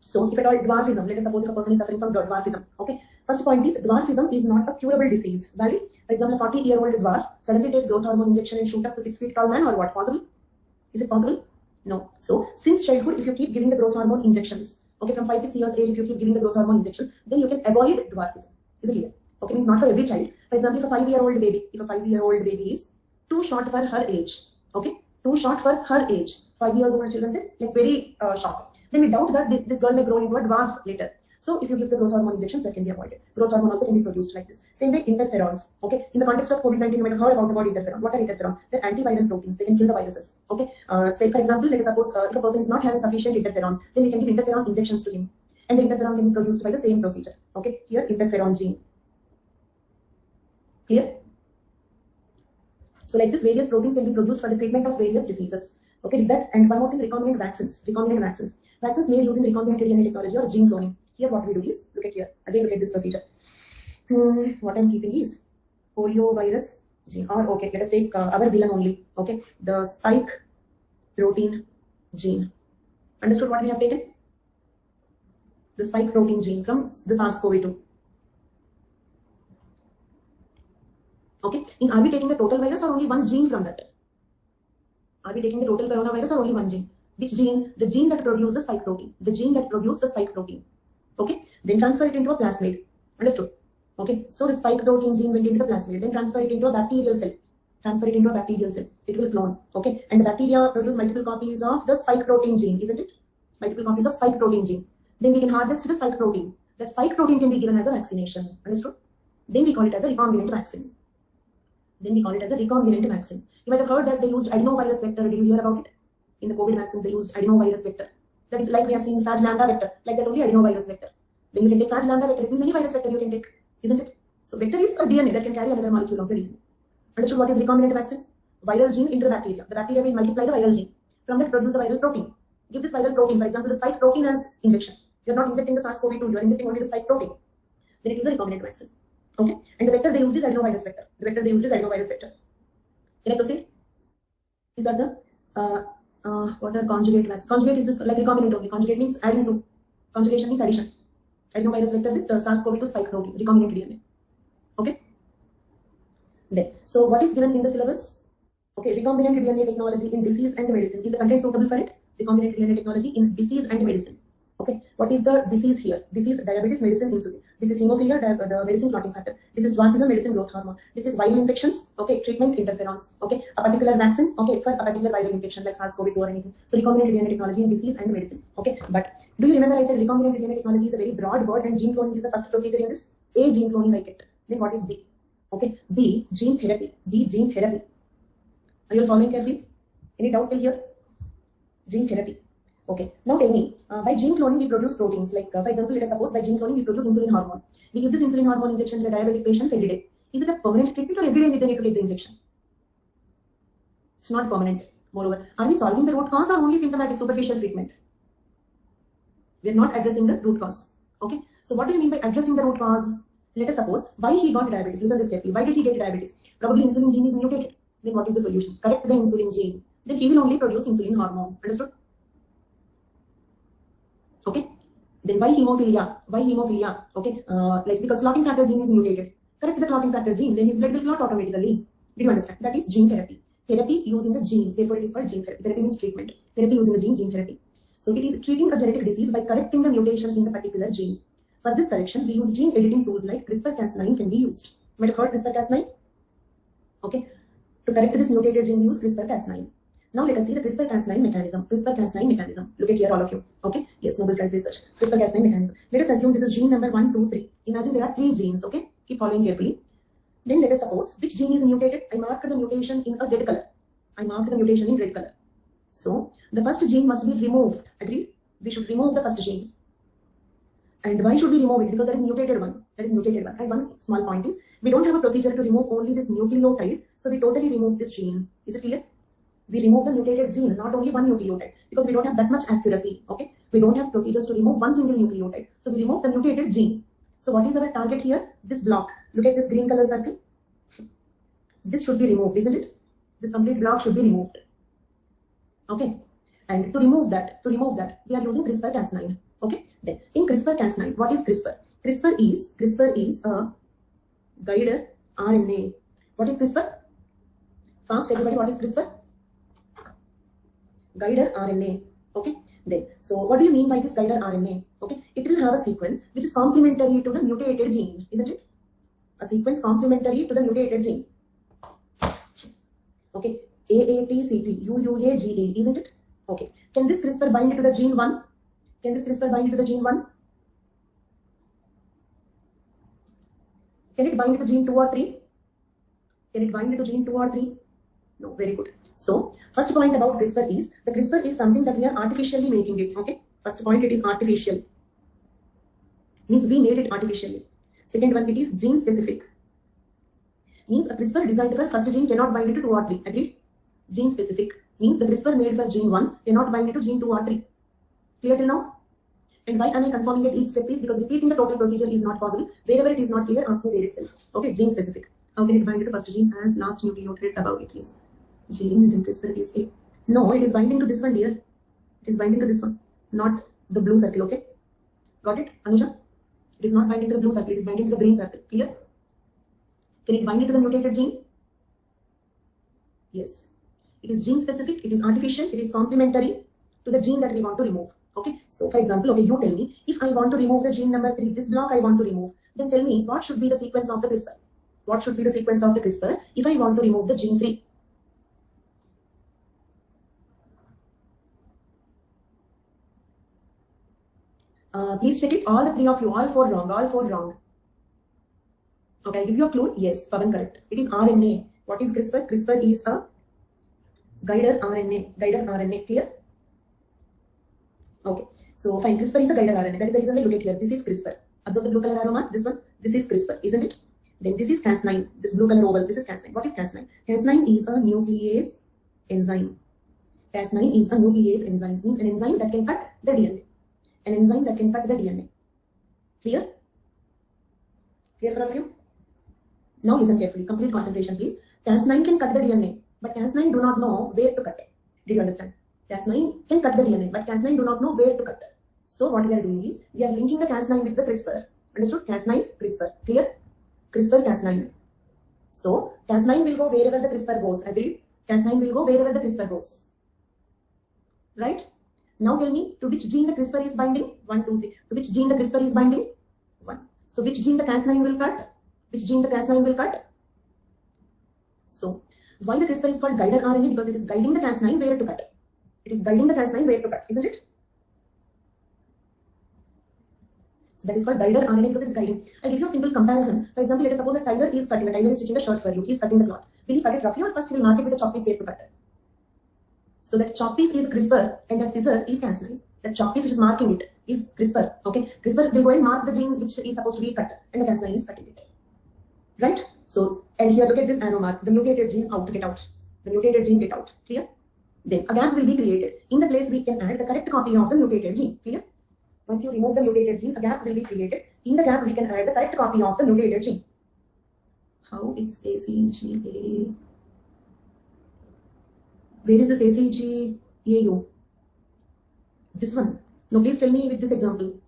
Speaker 1: so if at all dwarfism, let us suppose if a person is suffering from dwarfism. Okay, first point is dwarfism is not a curable disease. Valid? For example, a 40-year-old dwarf suddenly take growth hormone injection and shoot up to 6 feet tall man, or what? Possible? Is it possible? No. So since childhood, if you keep giving the growth hormone injections, okay, from 5-6 years age, if you keep giving the growth hormone injections, then you can avoid dwarfism. Is it clear? Okay, means not for every child. For example, if a 5-year-old baby, is too short for her age, okay, too short for her age, 5 years old children say like very short. Then we doubt that this girl may grow into a dwarf later. So if you give the growth hormone injections, that can be avoided. Growth hormone also can be produced like this. Same way interferons. Okay, in the context of COVID-19, you might have heard about the word interferon. What are interferons? They're antiviral proteins. They can kill the viruses. Okay, say for example, let us suppose if a person is not having sufficient interferons, then we can give interferon injections to him, and the interferon can be produced by the same procedure. Okay, here interferon gene. Clear? So like this, various proteins can be produced for the treatment of various diseases. Okay, with that, and one more thing, recombinant vaccines. Vaccines made using recombinant DNA technology or gene cloning. Here what we do is, look at here, again look at this procedure. What I'm keeping is polio virus gene, or okay, let us take our villain only. Okay, the spike protein gene. Understood what we have taken? The spike protein gene from the SARS-CoV-2. Okay, means are we taking the total virus or only one gene from that? Are we taking the total coronavirus or only one gene? Which gene? The gene that produced the spike protein. The gene that produced the spike protein. Okay, then transfer it into a plasmid. Understood? Okay, so the spike protein gene went into the plasmid, then transfer it into a bacterial cell. It will clone. Okay, and the bacteria produce multiple copies of the spike protein gene, isn't it? Multiple copies of spike protein gene. Then we can harvest the spike protein. That spike protein can be given as a vaccination. Understood? Then we call it as a recombinant vaccine. You might have heard that they used adenovirus vector. Did you hear about it? In the COVID vaccine, they used adenovirus vector. That is like we have seen phage lambda vector, like that only adenovirus vector. When you can take phage lambda vector, it means any virus vector you can take, isn't it? So vector is a DNA that can carry another molecule of the DNA. Understood what is recombinant vaccine? Viral gene into the bacteria. The bacteria will multiply the viral gene. From that produce the viral protein. Give this viral protein, for example, the spike protein as injection. You are not injecting the SARS-CoV-2, you are injecting only the spike protein. Then it is a recombinant vaccine. Okay? And the vector they use is adenovirus vector. The vector they use is adenovirus vector. Can I proceed? These are the what are conjugate vaccines? Conjugate is this like recombinant only. Conjugate means adding to. Conjugation means addition. Adenovirus vector with SARS-CoV-2 spike protein, recombinant DNA. Okay? Then, so what is given in the syllabus? Okay, recombinant DNA technology in disease and medicine. Is the content suitable for it? Recombinant DNA technology in disease and medicine. Okay, what is the disease here? Disease, diabetes, medicine, insulin. This is hemophilia, the medicine clotting factor. This is dwarfism, medicine, growth hormone. This is viral infections. Okay, treatment, interferons. Okay, a particular vaccine. Okay, for a particular viral infection like SARS-CoV-2 or anything. So recombinant DNA technology in disease and medicine. Okay, but do you remember I said recombinant DNA technology is a very broad word and gene cloning is the first procedure in this? A, gene cloning I get. Then what is B? Okay, B, gene therapy. B, gene therapy. Are you all following carefully? Any doubt till here? Gene therapy. Okay, now tell me, by gene cloning we produce proteins. Like, for example, let us suppose by gene cloning we produce insulin hormone. We give this insulin hormone injection to the diabetic patients every day. Is it a permanent treatment or every day they need to take the injection? It's not permanent. Moreover, are we solving the root cause or only symptomatic superficial treatment? We are not addressing the root cause. Okay, so what do you mean by addressing the root cause? Let us suppose why he got diabetes. Listen this carefully. Why did he get diabetes? Probably insulin gene is mutated. Then what is the solution? Correct the insulin gene. Then he will only produce insulin hormone. Understood? Okay. Then why hemophilia? Why hemophilia? Okay. Like because clotting factor gene is mutated. Correct the clotting factor gene. Then his blood will clot automatically. Did you understand? That is gene therapy. Therapy using the gene. Therefore, it is called gene therapy. Therapy means treatment. Therapy using the gene, gene therapy. So it is treating a genetic disease by correcting the mutation in the particular gene. For this correction, we use gene editing tools like CRISPR-Cas9 can be used. You might have heard CRISPR-Cas9. Okay. To correct this mutated gene, use CRISPR-Cas9. Now let us see the CRISPR-Cas9 mechanism. CRISPR-Cas9 mechanism. Look at here, all of you. Okay. Yes, Nobel Prize research. CRISPR-Cas9 mechanism. Let us assume this is gene number 1, 2, 3. Imagine there are 3 genes. Okay. Keep following carefully. Then let us suppose which gene is mutated. I marked the mutation in a red color. I marked the mutation in red color. So the first gene must be removed. Agreed? We should remove the first gene. And why should we remove it? Because there is mutated one. There is mutated one. And one small point is we don't have a procedure to remove only this nucleotide. So we totally remove this gene. Is it clear? We remove the mutated gene, not only one nucleotide, because we don't have that much accuracy. Okay, we don't have procedures to remove one single nucleotide. So we remove the mutated gene. So what is our target here? This block. Look at this green color circle. This should be removed, isn't it? This complete block should be removed. Okay, and to remove that, we are using CRISPR-Cas9. Okay, then in CRISPR-Cas9, what is CRISPR? CRISPR is a guide RNA. What is CRISPR? Fast, everybody. What is CRISPR? Guide RNA. Okay, then so what do you mean by this guide RNA? Okay, it will have a sequence which is complementary to the mutated gene, isn't it? A sequence complementary to the mutated gene. Okay, AATCT, UUAGA, isn't it? Okay, can this CRISPR bind to the gene 1? Can this CRISPR bind to the gene 1? Can it bind to gene 2 or 3? Can it bind to gene 2 or 3? No, very good. So, first point about CRISPR is, the CRISPR is something that we are artificially making it. Okay, first point, it is artificial. Means we made it artificially. Second one, it is gene specific. Means a CRISPR designed for first gene cannot bind to 2 or 3. Agreed? Gene specific means the CRISPR made for gene 1 cannot bind to gene 2 or 3. Clear till now? And why am I confirming at each step is because repeating the total procedure is not possible. Wherever it is not clear, ask me there itself. Okay, gene specific. How can it bind to first gene as last nucleotide above it is? Gene and CRISPR is A. No, it is binding to this one, dear. It is binding to this one, not the blue circle. Okay, got it, Anuja? It is not binding to the blue circle. It is binding to the green circle. Clear? Can it bind to the mutated gene? Yes. It is gene specific. It is artificial. It is complementary to the gene that we want to remove. Okay. So, for example, okay, you tell me if I want to remove the gene number 3, this block I want to remove. Then tell me what should be the sequence of the CRISPR? What should be the sequence of the CRISPR if I want to remove the gene 3? Please check it. All the 3 of you, all 4 wrong, all 4 wrong. Okay, I'll give you a clue. Yes, Pavan correct. It is RNA. What is CRISPR? CRISPR is a guide RNA. Guide RNA. Clear? Okay. So fine. CRISPR is a guided RNA. That is the reason we look at here. This is CRISPR. Observe the blue color arrow mark. This one. This is CRISPR, isn't it? Then this is Cas9. This blue color oval. This is Cas9. What is Cas9? Cas9 is a nuclease enzyme. Cas9 is a nuclease enzyme. Means an enzyme that can cut the DNA. An enzyme that can cut the DNA. Clear? Clear for all of you? Now listen carefully. Complete concentration, please. Cas9 can cut the DNA, but Cas9 do not know where to cut it. Did you understand? Cas9 can cut the DNA, but Cas9 do not know where to cut it. So what we are doing is, we are linking the Cas9 with the CRISPR. Understood? Cas9, CRISPR. Clear? CRISPR, Cas9. So Cas9 will go wherever the CRISPR goes. Agreed? Cas9 will go wherever the CRISPR goes. Right? Now tell me, to which gene the CRISPR is binding? 1, 2, 3. To which gene the CRISPR is binding? 1. So which gene the Cas9 will cut? Which gene the Cas9 will cut? So why the CRISPR is called guided RNA? Because it is guiding the Cas9 where to cut. It is guiding the Cas9 where to cut, isn't it? So that is called guided RNA because it is guiding. I'll give you a simple comparison. For example, let us suppose a tailor is cutting. A tailor is stitching a shirt for you. He is cutting the cloth. Will he cut it roughly, or first he will mark it with a chalk piece here to cut it? So that chalk piece is CRISPR and that scissor is Cas9. That chalk piece which is marking it is CRISPR. Okay, CRISPR will go and mark the gene which is supposed to be cut, and the Cas9 is cutting it. Right? So, and here look at this arrow mark. The mutated gene out, get out. The mutated gene get out. Clear? Then a gap will be created. In the place we can add the correct copy of the mutated gene. Clear? Once you remove the mutated gene, a gap will be created. In the gap we can add the correct copy of the mutated gene. How it's ACGA? Where is this ACGAU? This one. Now please tell me with this example.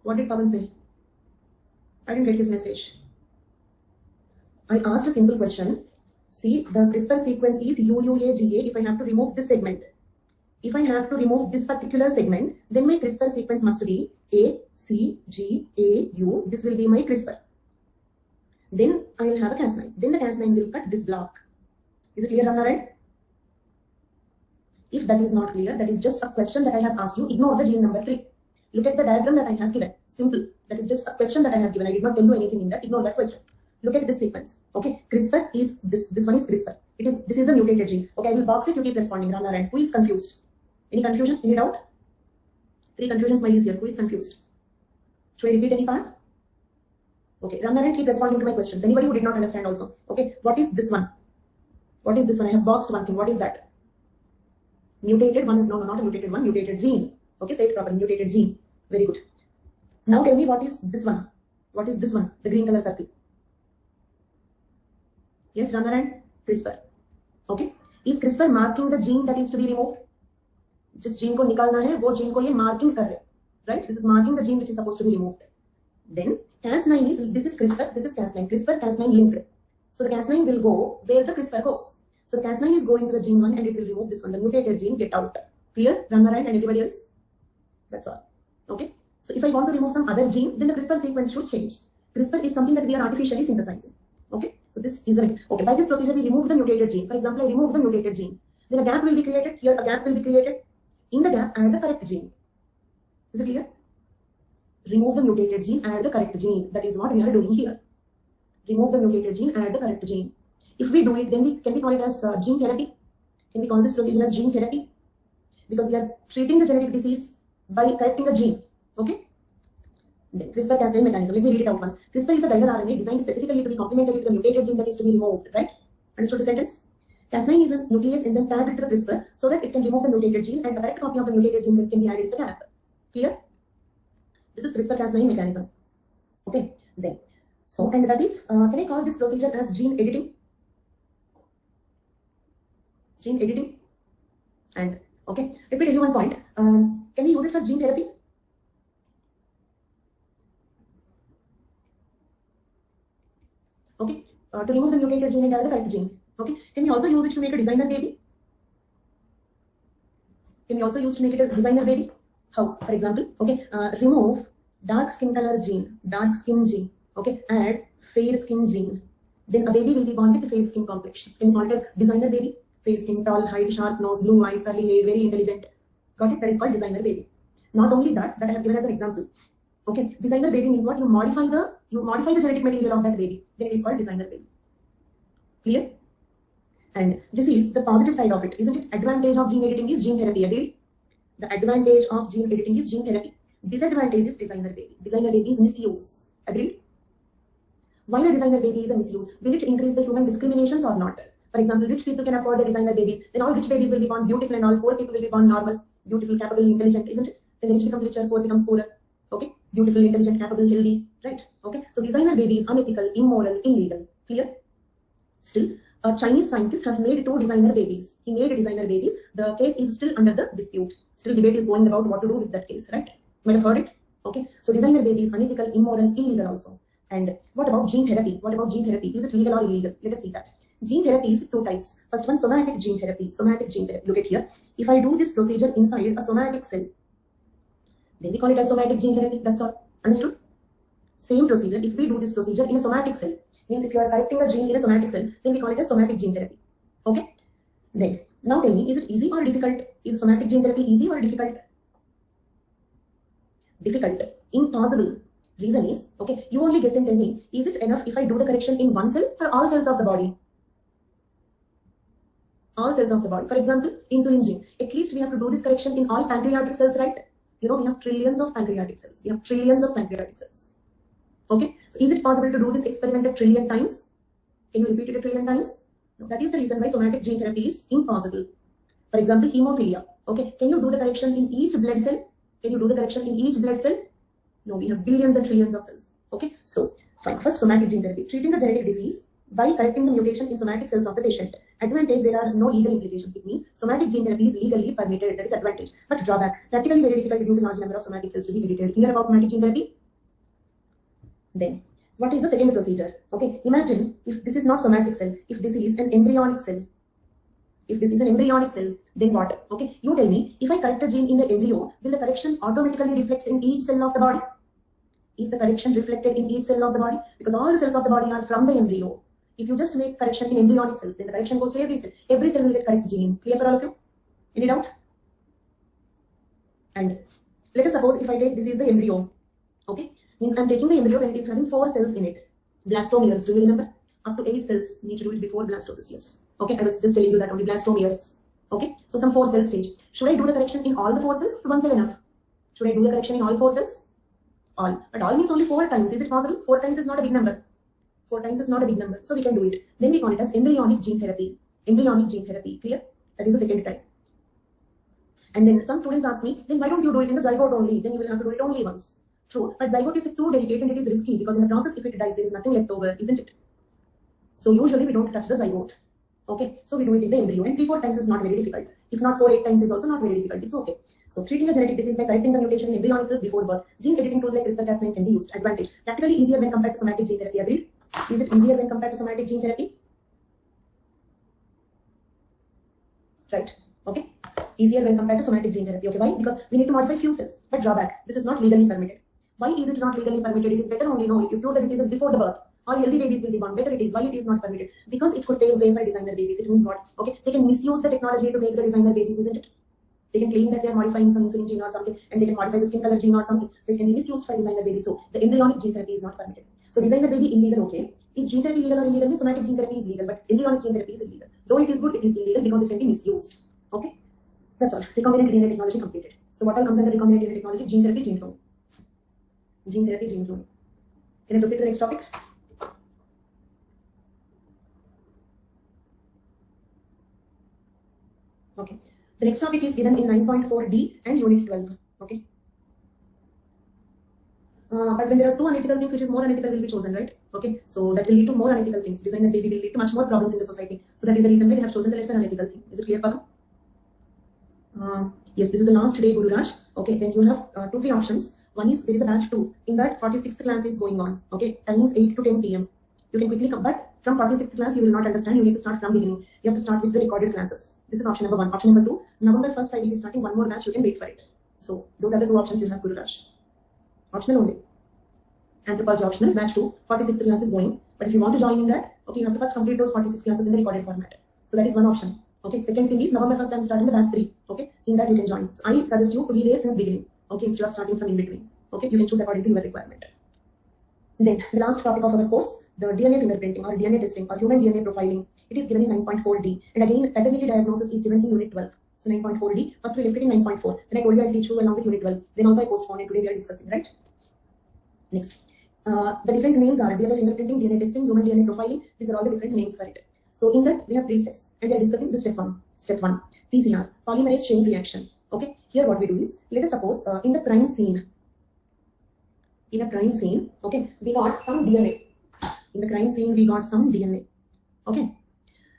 Speaker 1: What did Pavan say? I didn't get his message. I asked a simple question. See, the CRISPR sequence is UUAGA. If I have to remove this segment, if I have to remove this particular segment, then my CRISPR sequence must be ACGAU. This will be my CRISPR. Then I will have a Cas9. Then the Cas9 will cut this block. Is it clear, Ramaran? If that is not clear, that is just a question that I have asked you. Ignore the gene number 3. Look at the diagram that I have given. Simple. That is just a question that I have given. I did not tell you anything in that. Ignore that question. Look at this sequence. Okay. CRISPR is this. This one is CRISPR. This is the mutated gene. Okay. I will box it. You keep responding. Ramaran. Who is confused? Any confusion? Any doubt? 3 confusions smile is here. Who is confused? Should I repeat any part? Okay. Ramaran, keep responding to my questions. Anybody who did not understand also. Okay. What is this one? What is this one? I have boxed one thing. What is that? Mutated one. No, not a mutated one. Mutated gene. Okay. Say it properly. Mutated gene. Very good. Now tell me, what is this one? What is this one? The green color circle. Yes, Ramaran? CRISPR. Okay. Is CRISPR marking the gene that is to be removed? Just gene को निकालना है, वो gene को ये marking कर रहे, right? This is marking the gene which is supposed to be removed. Then Cas9 is, this is CRISPR, this is Cas9. CRISPR, Cas9 linked. So the Cas9 will go where the CRISPR goes. So the Cas9 is going to the gene 1 and it will remove this one. The mutated gene get out. Clear? Ramaran and everybody else? That's all. Okay. So if I want to remove some other gene, then the CRISPR sequence should change. CRISPR is something that we are artificially synthesizing. Okay. So this is the okay. By this procedure, we remove the mutated gene. For example, I remove the mutated gene. Then a gap will be created. Here, a gap will be created. In the gap, add the correct gene. Is it clear? Remove the mutated gene, add the correct gene. That is what we are doing here. Remove the mutated gene, add the correct gene. If we do it, then can we call it as gene therapy? Can we call this procedure as gene therapy? Because we are treating the genetic disease by correcting a gene. Okay? Then CRISPR-Cas9 mechanism. Let me read it out once. CRISPR is a guided RNA designed specifically to be complementary to the mutated gene that is to be removed. Right? Understood the sentence? Cas9 is a nuclease enzyme tagged to the CRISPR so that it can remove the mutated gene and the correct copy of the mutated gene can be added to the gap. Clear? This is CRISPR-Cas9 mechanism. Okay? Then, so, and that is, can I call this procedure as gene editing? Gene editing. And, okay, let me tell you one point. Can we use it for gene therapy? Okay, to remove the mutated gene and add the correct gene. Okay, can we also use it to make a designer baby? Can we also use to make it a designer baby? How? For example, okay, remove dark skin color gene, dark skin gene. Okay, add fair skin gene. Then a baby will be born with a fair skin complexion. Can we call it as designer baby? Fair skin, tall height, sharp nose, blue eyes, curly hair, very intelligent. Got it? That is called designer baby. Not only that, I have given as an example. Okay, designer baby means what? You modify the genetic material of that baby. Then it is called designer baby. Clear? And this is the positive side of it, isn't it? Advantage of gene editing is gene therapy. Agreed? The advantage of gene editing is gene therapy. Disadvantage is designer baby. Designer baby is misuse. Agreed? Why the designer baby is a misuse? Will it increase the human discriminations or not? For example, rich people can afford the designer babies. Then all rich babies will be born beautiful and all poor people will be born normal, beautiful, capable, intelligent, isn't it? Then the rich becomes richer, poor becomes poorer. Okay? Beautiful, intelligent, capable, healthy. Right? Okay? So designer baby is unethical, immoral, illegal. Clear? Still, a Chinese scientist has made 2 designer babies. He made designer babies. The case is still under the dispute. Still debate is going about what to do with that case, right? You might have heard it. Okay. So designer baby is unethical, immoral, illegal also. And what about gene therapy? What about gene therapy? Is it legal or illegal? Let us see that. Gene therapy is 2 types. First one, somatic gene therapy. Somatic gene therapy. Look at here. If I do this procedure inside a somatic cell, then we call it as somatic gene therapy. That's all. Understood? Same procedure. If we do this procedure in a somatic cell, means if you are correcting a gene in a somatic cell, then we call it as somatic gene therapy. Okay? Then, now tell me, is it easy or difficult? Is somatic gene therapy easy or difficult? Difficult. Impossible. Reason is, okay, you only guess and tell me, is it enough if I do the correction in one cell or all cells of the body? All cells of the body. For example, insulin gene. At least we have to do this correction in all pancreatic cells, right? You know, we have trillions of pancreatic cells. We have trillions of pancreatic cells. Okay, so is it possible to do this experiment a trillion times? Can you repeat it a trillion times? No, that is the reason why somatic gene therapy is impossible. For example, hemophilia. Okay, can you do the correction in each blood cell? Can you do the correction in each blood cell? No, we have billions and trillions of cells. Okay, so fine. First, somatic gene therapy. Treating a genetic disease by correcting the mutation in somatic cells of the patient. Advantage, there are no legal implications. It means somatic gene therapy is legally permitted. That is advantage. But drawback, practically very difficult due to large number of somatic cells to be edited. Clear about somatic gene therapy? Then, what is the second procedure? Okay, imagine if this is not somatic cell, if this is an embryonic cell. If this is an embryonic cell, then what? Okay, you tell me, if I correct a gene in the embryo, will the correction automatically reflect in each cell of the body? Is the correction reflected in each cell of the body? Because all the cells of the body are from the embryo. If you just make correction in embryonic cells, then the correction goes to every cell. Every cell will get correct gene. Clear for all of you? Any doubt? And let us suppose if I take this is the embryo. Okay, means I'm taking the embryo when it is having 4 cells in it. Blastomeres, do you remember? Up to 8 cells need to do it before blastocyst. Yes. Okay, I was just telling you that only blastomeres. Okay, so some 4 cell stage. Should I do the correction in all the 4 cells or 1 cell enough? Should I do the correction in all 4 cells? All. But all means only 4 times. Is it possible? 4 times is not a big number. 4 times is not a big number. So we can do it. Then we call it as embryonic gene therapy. Embryonic gene therapy. Clear? That is the second type. And then some students ask me, then why don't you do it in the zygote only? Then you will have to do it only once. True. But zygote is too delicate and it is risky because in the process, if it dies, there is nothing left over, isn't it? So usually we don't touch the zygote. Okay. So we do it in the embryo. And 3-4 times is not very difficult. If not 4-8 times is also not very difficult. It's okay. So treating a genetic disease by correcting the mutation in embryonic cells before birth. Gene editing tools like CRISPR-Cas9 can be used. Advantage. Practically easier when compared to somatic gene therapy. Agreed? Is it easier when compared to somatic gene therapy? Right. Okay. Easier when compared to somatic gene therapy. Okay. Why? Because we need to modify few cells. But drawback. This is not legally permitted. Why is it not legally permitted? It is better only know if you cure the diseases before the birth. All healthy babies will be born. Better it is. Why it is not permitted? Because it could pave way for designer babies. It means what? Okay. They can misuse the technology to make the designer babies, isn't it? They can claim that they are modifying some insulin gene or something, and they can modify the skin color gene or something. So it can be misused for designer babies. So the embryonic gene therapy is not permitted. So designer baby illegal, okay. Is gene therapy legal or illegal? Means somatic gene therapy is legal, but embryonic gene therapy is illegal. Though it is good, it is illegal because it can be misused. Okay. That's all. Recombinant DNA technology completed. So what all comes under recombinant DNA technology? Gene therapy, gene clone. Gene therapy, gene clone. Can I proceed to the next topic? Okay. The next topic is given in 9.4D and Unit 12. Okay. But when there are 2 unethical things, which is more unethical will be chosen, right? Okay. So that will lead to more unethical things. Designer baby will lead to much more problems in the society. So that is the reason why they have chosen the lesser unethical thing. Is it clear, Paru? Yes, this is the last day, Guru Raj. Okay. Then you will have 2-3 options. One is there is a batch 2. In that 46th class is going on. Okay. Timings 8 to 10 p.m. You can quickly come back. From 46th class, you will not understand. You need to start from beginning. You have to start with the recorded classes. This is option number 1. Option number 2, November 1st, I will be starting 1 more batch. You can wait for it. So those are the 2 options you have, Guru Raj. Optional only. Anthropology optional, batch 2, 46th class is going. But if you want to join in that, okay, you have to first complete those 46 classes in the recorded format. So that is one option. Okay, second thing is November 1st, I am starting the batch 3. Okay, in that you can join. So I suggest you to be there since beginning. Okay, instead of starting from in between. Okay, you can choose according to your requirement. Then the last topic of our course, the DNA fingerprinting or DNA testing or human DNA profiling. It is given in 9.4D. And again, paternity diagnosis is given in Unit 12. So 9.4D. First we left it in 9.4. Then I told you I'll teach you along with Unit 12. Then also I postponed it. Today we are discussing, right? Next. The different names are DNA fingerprinting, DNA testing, human DNA profiling. These are all the different names for it. So in that we have 3 steps. And we are discussing the step 1. Step 1. PCR. Polymerase chain reaction. Okay. Here what we do is, let us suppose in the crime scene. In a crime scene, okay, we got some DNA. In the crime scene, we got some DNA. Okay,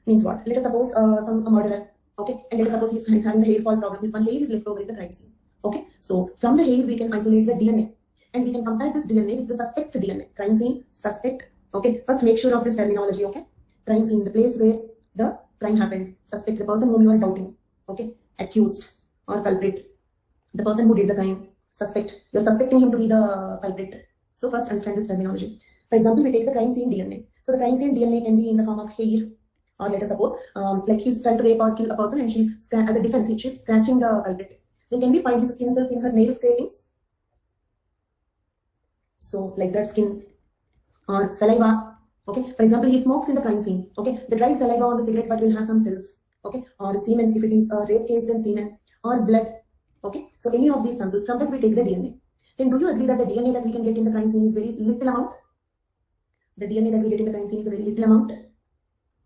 Speaker 1: means what? Let us suppose a murderer. Okay, and let us suppose he's having the hair fall problem. This one hair is left over in the crime scene. Okay, so from the hair we can isolate the DNA, and we can compare this DNA with the suspect's DNA. Crime scene, suspect. Okay, first make sure of this terminology. Okay, crime scene, the place where the crime happened. Suspect, the person whom you are doubting. Okay, accused or culprit, the person who did the crime. Suspect, you're suspecting him to be the culprit. So first understand this terminology. For example, we take the crime scene DNA. So the crime scene DNA can be in the form of hair, or let us suppose like he's trying to rape or kill a person and she's as a defense, she's scratching the culprit. Then can we find his skin cells in her nail scrapings? So like that skin or saliva. Okay, for example, he smokes in the crime scene. Okay, the dried saliva on the cigarette butt will have some cells. Okay, or semen if it is a rape case, then semen or blood. Okay, so any of these samples, from that we take the DNA. Then do you agree that the DNA that we can get in the crime scene is very little amount? The DNA that we get in the crime scene is a very little amount.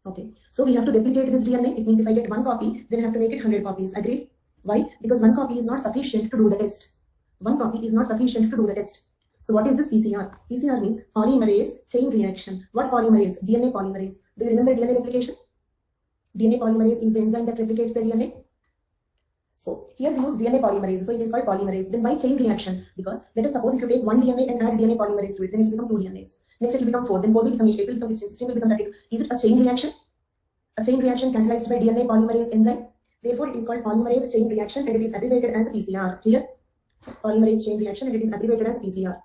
Speaker 1: Okay, so we have to replicate this DNA. It means if I get 1 copy, then I have to make it 100 copies. Agreed? Why? Because 1 copy is not sufficient to do the test. 1 copy is not sufficient to do the test. So what is this PCR? PCR means polymerase chain reaction. What polymerase? DNA polymerase. Do you remember DNA replication? DNA polymerase is the enzyme that replicates the DNA. So here we use DNA polymerase, so it is called polymerase. Then why chain reaction? Because let us suppose if you take 1 DNA and add DNA polymerase to it, then it will become 2 DNAs. Next it will become 4, then 4 will become 8, 8 will become 16, 16 will become 32. Is it a chain reaction? A chain reaction catalyzed by DNA polymerase enzyme. Therefore it is called polymerase chain reaction and it is abbreviated as PCR. Clear? Polymerase chain reaction and it is abbreviated as PCR.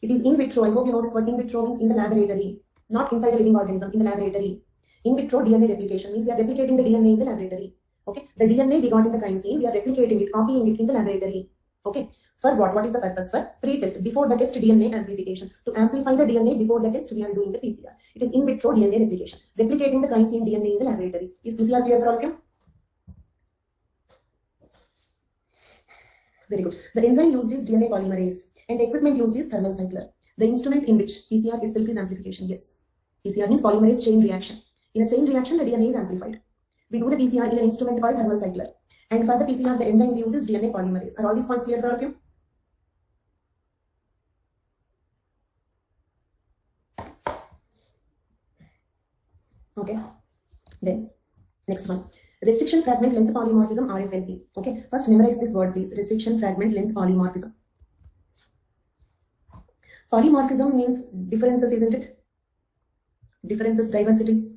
Speaker 1: It is in vitro. I hope you know this word. In vitro means in the laboratory, not inside the living organism, in the laboratory. In vitro DNA replication means we are replicating the DNA in the laboratory. Okay, the DNA we got in the crime scene, we are replicating it, copying it in the laboratory. Okay, for what? What is the purpose? For pre-test, before the test DNA amplification. To amplify the DNA before the test, we are doing the PCR. It is in vitro DNA replication, replicating the crime scene DNA in the laboratory. Is PCR clear for all of you? Very good. The enzyme used is DNA polymerase and the equipment used is thermal cycler. The instrument in which PCR itself is amplification. Yes, PCR means polymerase chain reaction. In a chain reaction, the DNA is amplified. We do the PCR in an instrument called thermal cycler. And for the PCR, the enzyme we use is DNA polymerase. Are all these points clear for all of you? Okay. Then, next one. Restriction fragment length polymorphism, RFLP. Okay. First memorize this word please. Restriction fragment length polymorphism. Polymorphism means differences, isn't it? Differences, diversity.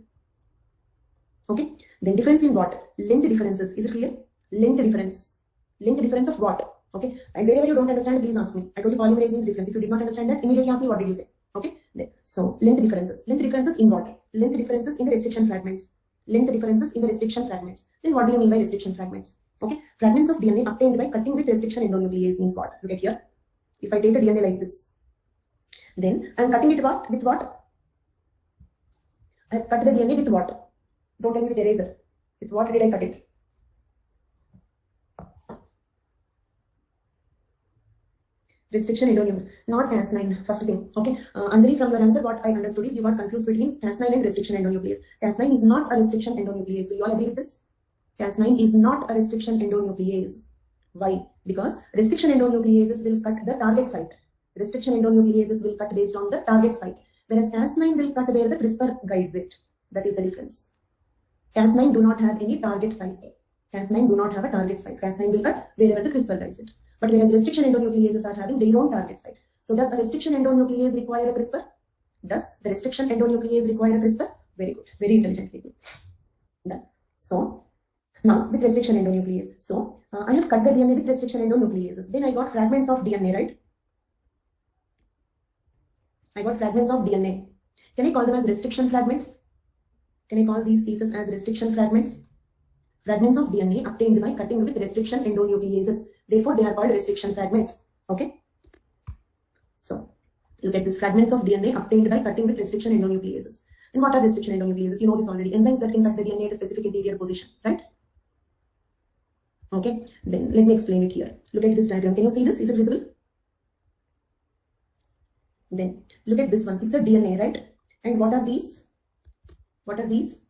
Speaker 1: Okay. Then difference in what? Length differences. Is it clear? Length difference. Length difference of what? Okay. And wherever you don't understand, please ask me. I told you polymerase means difference. If you did not understand that, immediately ask me what did you say. Okay. Then, so length differences. Length differences in what? Length differences in the restriction fragments. Length differences in the restriction fragments. Then what do you mean by restriction fragments? Okay. Fragments of DNA obtained by cutting with restriction endonuclease means what? Look at here. If I take a DNA like this, then I am cutting it what? With what? I have cut the DNA with what? Don't tell me with eraser. With what did I cut it? Restriction endonuclease, not Cas9. First thing, okay. Anjali, from your answer, what I understood is you got confused between Cas9 and restriction endonuclease. Cas9 is not a restriction endonuclease. So you all agree with this? Cas9 is not a restriction endonuclease. Why? Because restriction endonucleases will cut the target site. Restriction endonucleases will cut based on the target site, whereas Cas9 will cut where the CRISPR guides it. That is the difference. Cas9 do not have any target site. Cas9 do not have a target site. Cas9 will cut wherever the CRISPR guides it. But whereas restriction endonucleases are having their own target site. So does a restriction endonuclease require a CRISPR? Does the restriction endonuclease require a CRISPR? Very good. Very intelligent people. Done. So now with restriction endonuclease. So I have cut the DNA with restriction endonucleases. Then I got fragments of DNA, right? I got fragments of DNA. Can I call them as restriction fragments? Can I call these pieces as restriction fragments? Fragments of DNA obtained by cutting with restriction endonucleases. Therefore, they are called restriction fragments. Okay. So, look at these fragments of DNA obtained by cutting with restriction endonucleases. And what are restriction endonucleases? You know this already. Enzymes that can cut the DNA at a specific interior position, right? Okay, then let me explain it here. Look at this diagram. Can you see this? Is it visible? Then look at this one. It's a DNA, right? And what are these? What are these?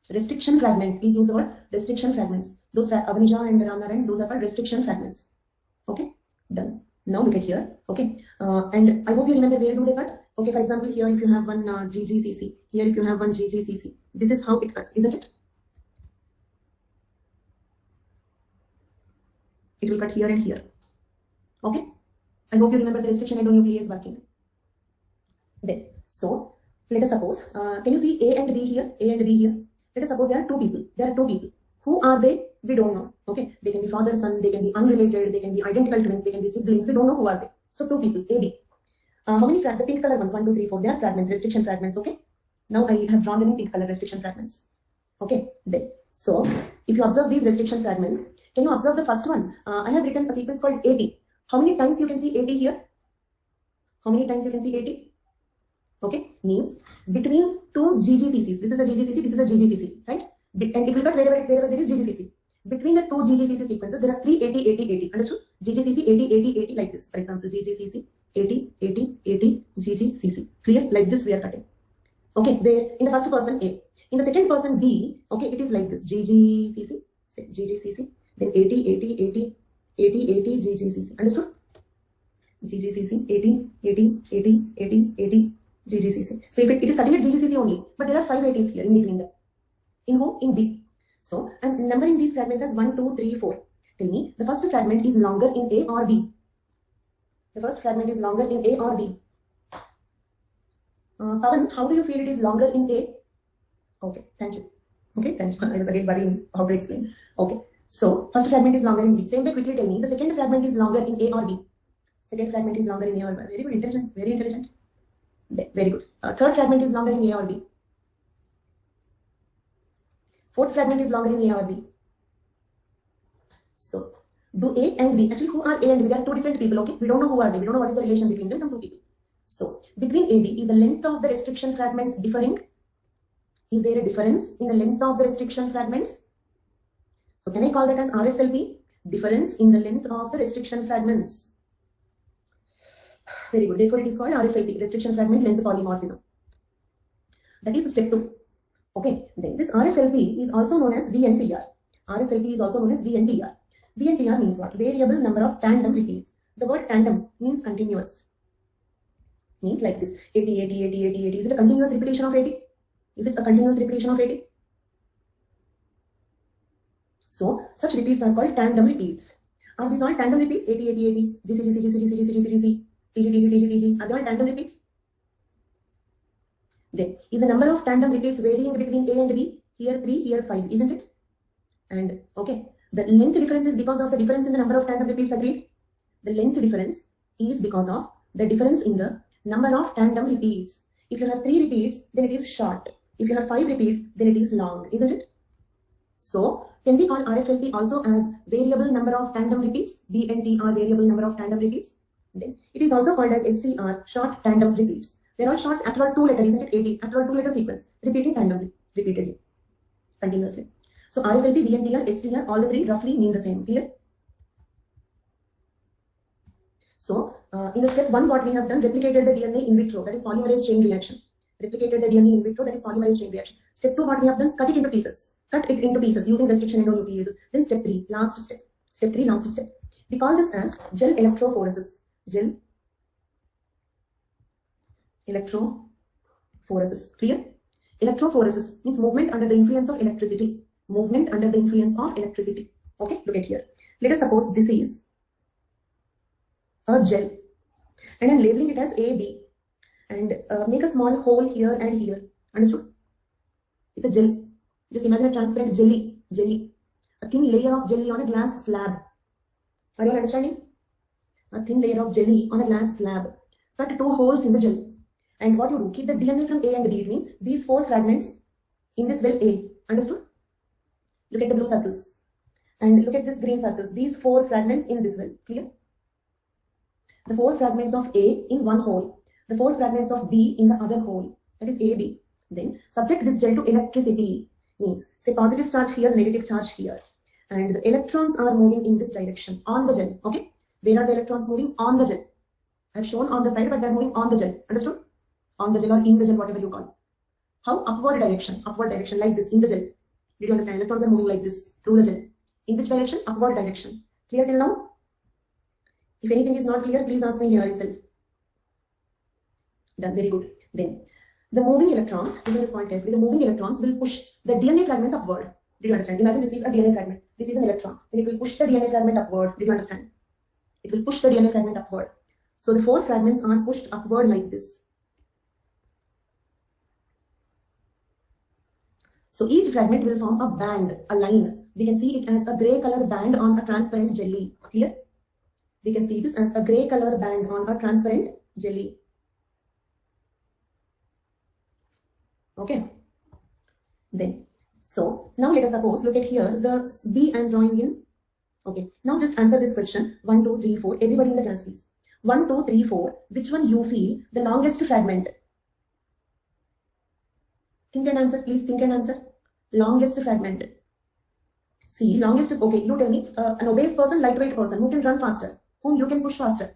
Speaker 1: Restriction fragments. Please use the word restriction fragments. Those Avanija and Ramnaran, those are called restriction fragments. Okay, done. Now look at here. Okay, and I hope you remember where do they cut. Okay, for example, here if you have one GGCC, here if you have one GGCC, this is how it cuts, isn't it? It will cut here and here. Okay, I hope you remember the restriction endonuclease working. Then, so let us suppose, can you see A and B here? A and B here. Let us suppose there are two people. There are two people. Who are they? We don't know. Okay, they can be father, son, they can be unrelated, they can be identical twins, they can be siblings. We don't know who are they. So two people, A, B. How many fragments? The pink color ones, 1, 2, 3, 4. They are fragments, restriction fragments. Okay. Now I have drawn them in pink color restriction fragments. Okay. Then, so if you observe these restriction fragments, can you observe the first one? I have written a sequence called 80. How many times you can see 80 here? How many times you can see 80? Okay, means between two GGCCs. This is a GGCC, this is a GGCC, right? And it will cut wherever there is GGCC. Between the two GGCC sequences, there are 3 80, 80, 80. Understood? GGCC 80, 80, 80 like this. For example, GGCC 80, 80, 80, GGCC. Clear? Like this we are cutting. Okay, where in the first person A. In the second person B, okay, it is like this. GGCC, GGCC, then 80, 80, 80, 80, 80, GGCC. Understood? GGCC 80, 80, 80, 80, 80, GGCC. So if it is cutting at GGCC only, but there are 5 80s here in between them. In who? In B. So I'm numbering these fragments as 1, 2, 3, 4. Tell me, the first fragment is longer in A or B? The first fragment is longer in A or B? Pavan, how do you feel it is longer in A? Okay, thank you. Okay, thank you. I was again worrying how to explain. Okay, so first fragment is longer in B. Same way, quickly tell me, the second fragment is longer in A or B? Second fragment is longer in A or B. Very good, intelligent, very intelligent. Very good. Third fragment is longer in A or B? Fourth fragment is longer in A or B? So, do A and B, actually who are A and B? They are two different people, okay? We don't know who are they, we don't know what is the relation between them, some two people. So, between A and B, is the length of the restriction fragments differing? Is there a difference in the length of the restriction fragments? So, can I call that as RFLP? Difference in the length of the restriction fragments. Very good. Therefore, it is called RFLP, restriction fragment length polymorphism. That is step 2. Okay. Then this RFLP is also known as VNTR. RFLP is also known as VNTR. VNTR means what? Variable number of tandem repeats. The word tandem means continuous. Means like this. 80, 80, 80, 80, 80. Is it a continuous repetition of 80? Is it a continuous repetition of 80? So, such repeats are called tandem repeats. Are these all tandem repeats? 80, 80, 80, GC, GC, GC, GC, GC, GC, GC. TG, TG, TG, TG. Are they all tandem repeats? Then, is the number of tandem repeats varying between A and B? Here 3, here 5, isn't it? And, okay, the length difference is because of the difference in the number of tandem repeats, agreed? The length difference is because of the difference in the number of tandem repeats. If you have 3 repeats, then it is short. If you have 5 repeats, then it is long, isn't it? So, can we call RFLP also as variable number of tandem repeats? VNTR, variable number of tandem repeats? Then it is also called as STR, short tandem repeats. There are shorts after all 2 letters, isn't it? 80, after all 2 letter sequence, repeating tandem repeatedly, continuously. So RFLP, VNTR, STR, all the 3 roughly mean the same. Clear? So in the step 1, what we have done, replicated the DNA in vitro, that is polymerase chain reaction. Replicated the DNA in vitro, that is polymerase chain reaction. Step 2, what we have done, cut it into pieces. Cut it into pieces using restriction endonucleases. Then step 3, last step. Step 3, last step. We call this as gel electrophoresis. Gel electrophoresis. Clear? Electrophoresis means movement under the influence of electricity. Movement under the influence of electricity. Okay, look at here. Let us suppose this is a gel and I'm labeling it as AB and make a small hole here and here. Understood? It's a gel. Just imagine a transparent jelly. A thin layer of jelly on a glass slab. Are you all understanding? A thin layer of jelly on a glass slab. Cut 2 holes in the gel. And what you do, keep the DNA from A and B. It means these 4 fragments in this well A. Understood? Look at the blue circles. And look at this green circles. These 4 fragments in this well. Clear? The 4 fragments of A in one hole. the 4 fragments of B in the other hole, that is AB. Then subject this gel to electricity, means say positive charge here, negative charge here, and the electrons are moving in this direction on the gel. Okay, where are the electrons moving? On the gel. I have shown on the side, but they are moving on the gel. Understood? On the gel or in the gel, whatever you call. How? Upward direction like this in the gel. Did you understand? Electrons are moving like this through the gel. In which direction? Upward direction. Clear till now? If anything is not clear, please ask me here itself. Done. Very good. Then the moving electrons, listen this point carefully, the moving electrons will push the DNA fragments upward. Did you understand? Imagine this is a DNA fragment. This is an electron. Then it will push the DNA fragment upward. Did you understand? It will push the DNA fragment upward. So the 4 fragments are pushed upward like this. So each fragment will form a band, a line. We can see it as a grey color band on a transparent jelly. Clear? We can see this as a grey color band on a transparent jelly. Okay. Then, so now let us suppose, look at here, the B I am drawing in. Okay. Now just answer this question. 1, 2, 3, 4. Everybody in the class, please. 1, 2, 3, 4. Which one you feel the longest fragment? Think and answer, please. Think and answer. Longest fragment. See, longest. Okay, you tell me. An obese person, lightweight person. Who can run faster? Whom you can push faster?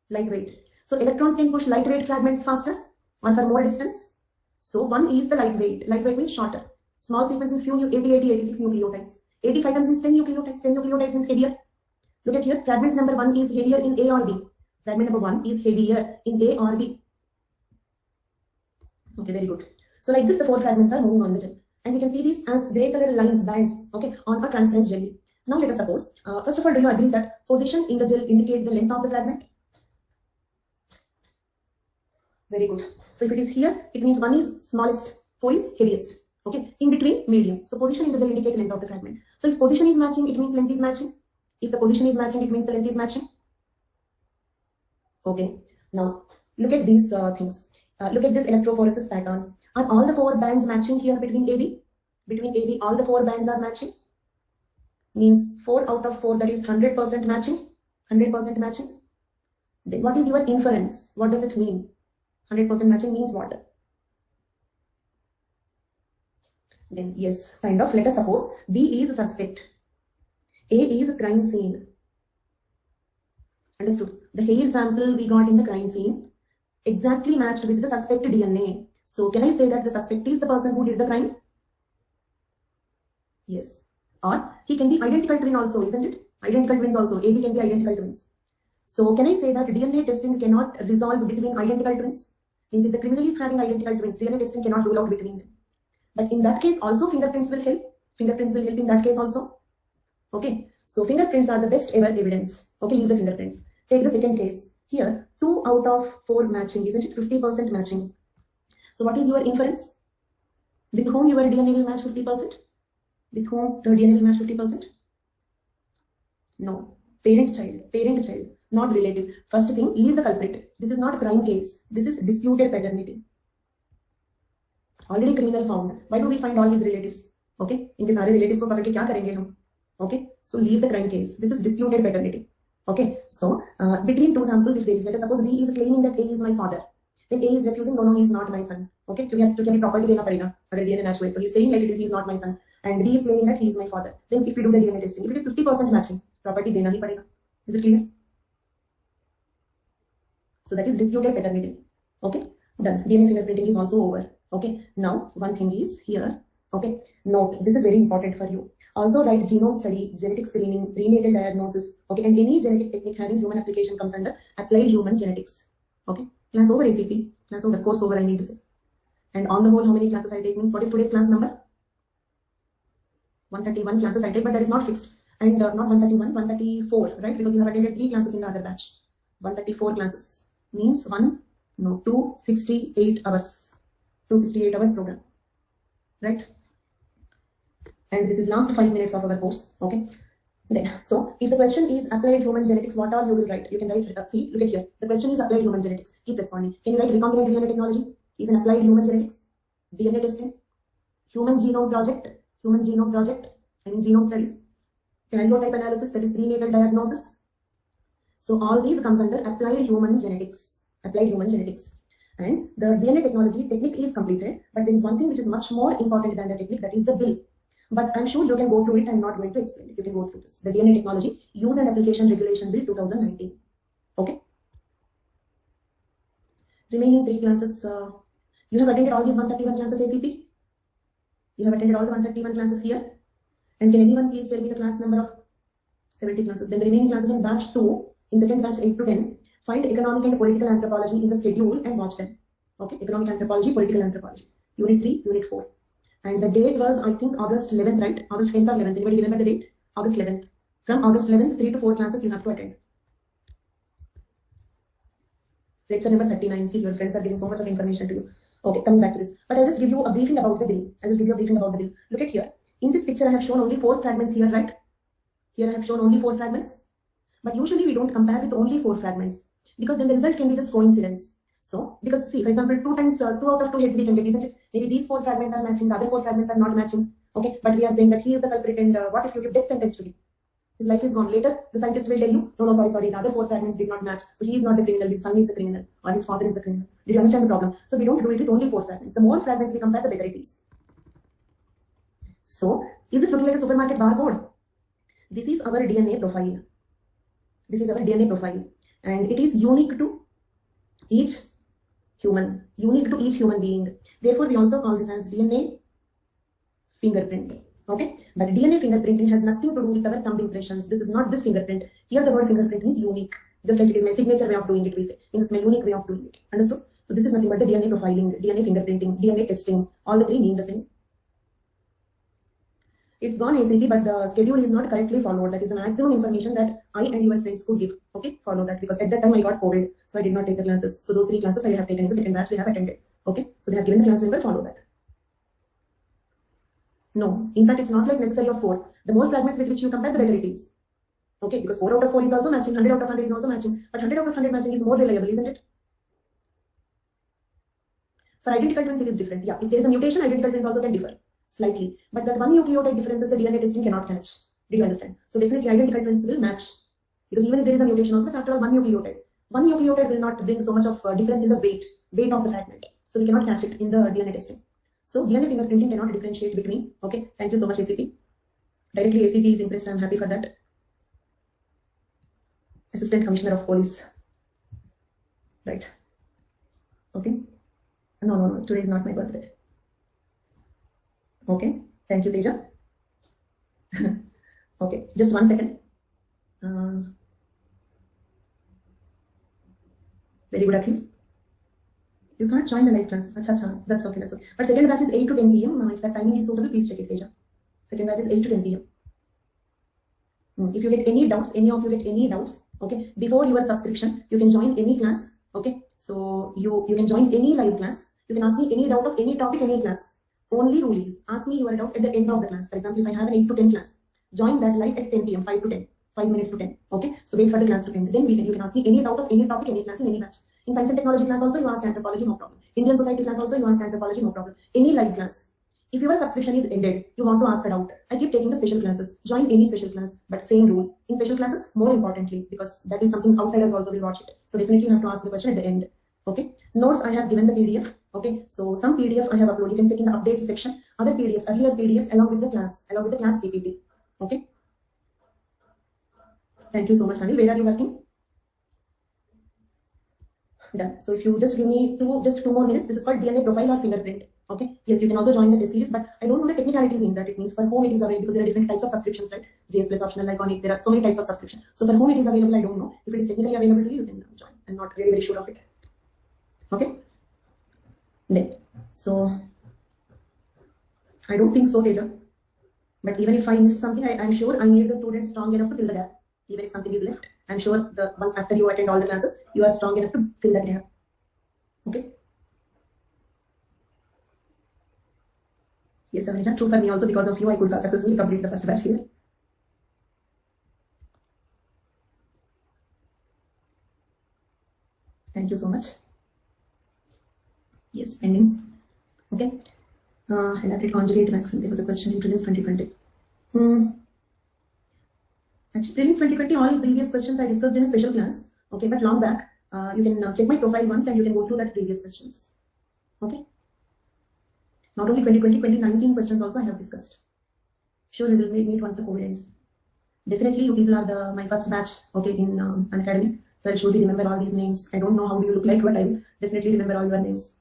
Speaker 1: Lightweight. So electrons can push lightweight fragments faster or for more distance. So 1 is the lightweight. Lightweight means shorter. Small sequence means few 80, 80, 86 nucleotides. 85 times means 10 nucleotides. 10 nucleotides means heavier. Look at here. Fragment number 1 is heavier in A or B. Fragment number 1 is heavier in A or B. Okay, very good. So like this, the 4 fragments are moving on the gel. And we can see these as grey color lines, bands, okay, on a transparent jelly. Now let us suppose, first of all, do you agree that position in the gel indicate the length of the fragment? Very good. So if it is here, it means 1 is smallest, 4 is heaviest. Okay, in between, medium. So position in the gel indicate length of the fragment. So if position is matching, it means length is matching. If the position is matching, it means the length is matching. Okay. Now look at these things. Look at this electrophoresis pattern. Are all the 4 bands matching here between AB? Between AB, all the 4 bands are matching. Means 4 out of 4, that is 100% matching. 100% matching. Then what is your inference? What does it mean? 100% matching means what? Then yes, kind of. Let us suppose B is a suspect. A is a crime scene. Understood? The hair sample we got in the crime scene exactly matched with the suspect DNA. So can I say that the suspect is the person who did the crime? Yes. Or he can be identical twin also, isn't it? Identical twins also. AB can be identical twins. So can I say that DNA testing cannot resolve between identical twins? Means if the criminal is having identical twins, DNA testing cannot rule out between them. But in that case also fingerprints will help. Fingerprints will help in that case also. Okay. So fingerprints are the best ever evidence. Okay, leave the fingerprints. Take the second case. Here, 2 out of 4 matching, isn't it? 50% matching. So what is your inference? With whom your DNA will match 50%? With whom the DNA will match 50%? No. Parent child, not relative. First thing, leave the culprit. This is not a crime case. This is disputed paternity. Already criminal found. Why do we find all his relatives? Okay, इनके सारे relatives को पकड़ के क्या करेंगे हम? Okay, so leave the crime case. This is disputed paternity. Okay, so between 2 samples, if there is, let us suppose B is claiming that A is my father, then A is refusing, no, he is not my son. Okay, क्योंकि अभी property देना पड़ेगा अगर DNA match हुए, तो he is saying like he is not my son, and B is claiming that he is my father. Then if we do the DNA testing, if it is 50% matching, property देना ही पड़ेगा. Is it clear? So that is disputed paternity. Okay, done. DNA fingerprinting is also over. Okay, now one thing is here. Okay, note, this is very important for you. Also write genome study, genetic screening, prenatal diagnosis. Okay, and any genetic technique having human application comes under applied human genetics. Okay, class over ACP, class over, course over I need to say. And on the whole, how many classes I take means what is today's class number? 131 classes I take, but that is not fixed. And not 131, 134, right? Because you have attended 3 classes in the other batch. 134 classes means 268 hours. 268 hours program, right? And this is last 5 minutes of our course. Okay. Then, so if the question is applied human genetics, what all you will write? You can write, see, look at here. The question is applied human genetics. Keep responding. Can you write recombinant DNA technology? Is an applied human genetics. DNA testing. Human genome project. I mean genome studies. Karyotype analysis, that is prenatal diagnosis. So all these comes under applied human genetics. applied human genetics. And the DNA technology technique is completed, but there is one thing which is much more important than the technique, that is the bill. But I'm sure you can go through it. I'm not going to explain it. You can go through this. The DNA Technology Use and Application Regulation Bill 2019. Okay. Remaining 3 classes. You have attended all these 131 classes, ACP? You have attended all the 131 classes here? And can anyone please tell me the class number of 70 classes? Then the remaining classes in batch 2, in second batch 8 to 10, find economic and political anthropology in the schedule and watch them. Okay, economic anthropology, political anthropology. Unit 3, Unit 4. And the date was, I think, August 11th, right? August 10th or 11th. Anybody remember the date? August 11th. From August 11th, 3 to 4 classes you have to attend. Lecture number 39. See, your friends are giving so much of information to you. Okay, coming back to this. But I'll just give you a briefing about the bill. Look at here. In this picture, I have shown only 4 fragments here, right? Here I have shown only 4 fragments. But usually we don't compare with only 4 fragments, because then the result can be just coincidence. So, because see, for example, 2 out of 2 heads we can get, isn't it? Maybe these 4 fragments are matching, the other 4 fragments are not matching. Okay, but we are saying that he is the culprit, and what if you give death sentence to him? His life is gone. Later, the scientist will tell you, no, sorry, the other 4 fragments did not match. So he is not the criminal, his son is the criminal, or his father is the criminal. Did you understand the problem? So we don't do it with only 4 fragments. The more fragments we compare, the better it is. So, is it looking like a supermarket barcode? This is our DNA profile. And it is unique to each human, being. Therefore, we also call this as DNA fingerprint. Okay, but DNA fingerprinting has nothing to do with our thumb impressions. This is not this fingerprint. Here, the word fingerprint is unique, just like it is my signature way of doing it. We say it's my unique way of doing it. Understood? So this is nothing but the DNA profiling, DNA fingerprinting, DNA testing. All the 3 mean the same. It's gone ACT, but the schedule is not correctly followed. That is the maximum information that I and your friends could give. Okay, follow that, because at that time I got COVID, so I did not take the classes. So those 3 classes I have taken in the second batch, they have attended. Okay, so they have given the class number, follow that. No, in fact, it's not like necessary of 4. The more fragments with which you compare, the better it is. Okay, because 4 out of 4 is also matching, 100 out of 100 is also matching, but 100 out of 100 matching is more reliable, isn't it? For identical twins, it is different. Yeah, if there is a mutation, identical twins also can differ slightly, but that 1 nucleotide differences the DNA testing cannot catch. Did you understand? So definitely identical twins will match, because even if there is a mutation also, after all, 1 nucleotide will not bring so much of difference in the weight of the fragment, so we cannot catch it in the DNA testing. So DNA fingerprinting cannot differentiate between. Okay, thank you so much, ACP. Directly ACP is impressed. I'm happy for that. Assistant Commissioner of Police. Right. Okay. No. Today is not my birthday. Okay. Thank you, Teja. Okay. Just 1 second. Very good, Akhil. You can't join the live classes. Achha. That's okay. But second batch is 8 to 10 p.m. If that timing is suitable, please check it, Teja. Second batch is 8 to 10 p.m. If you get any doubts, okay, before your subscription, you can join any class. Okay, so you can join any live class. You can ask me any doubt of any topic, any class. Only rule is, ask me your doubts at the end of the class. For example, if I have an 8 to 10 class, join that live at 10 p.m., 5 to 10, 5 minutes to 10. Okay, so wait for the class to end. Then you can ask me any doubt of any topic, any class, in any batch. In science and technology class also, you ask anthropology, no problem. Indian society class also, you ask anthropology, no problem. Any live class. If your subscription is ended, you want to ask a doubt, I keep taking the special classes. Join any special class, but same rule. In special classes, more importantly, because that is something outsiders also will watch it. So definitely you have to ask the question at the end. Okay. Notes, I have given the PDF. Okay. So some PDF I have uploaded. You can check in the updates section. Other PDFs, earlier PDFs along with the class PPT. Okay. Thank you so much, Anil. Where are you working? Done. So if you just give me just 2 more minutes, this is called DNA profile or fingerprint. Okay. Yes, you can also join the test series, but I don't know the technicalities in that. It means for whom it is available, because there are different types of subscriptions, right? JS Plus optional, iconic. There are so many types of subscription. So for whom it is available, I don't know. If it is technically available to you, you can join. I'm not really very sure of it. Okay. Then, so I don't think so, Teja. But even if I missed something, I'm sure I made the students strong enough to fill the gap. Even if something is left, I'm sure the once after you attend all the classes, you are strong enough to fill that gap. Okay. Yes, Avanija, true for me also. Because of you, I could successfully complete the first batch here. Thank you so much. Yes, ending. Okay. Elaborate conjugate vaccine. There was a question in prelims 2020. Actually, prelims 2020, all previous questions I discussed in a special class. Okay, but long back. you can check my profile once and you can go through that previous questions. Okay. Not only 2020, 2019 questions also I have discussed. Sure, we will meet once the COVID ends. Definitely, you people are my first batch, okay, in an academy. So I'll surely remember all these names. I don't know how do you look like, but I'll definitely remember all your names.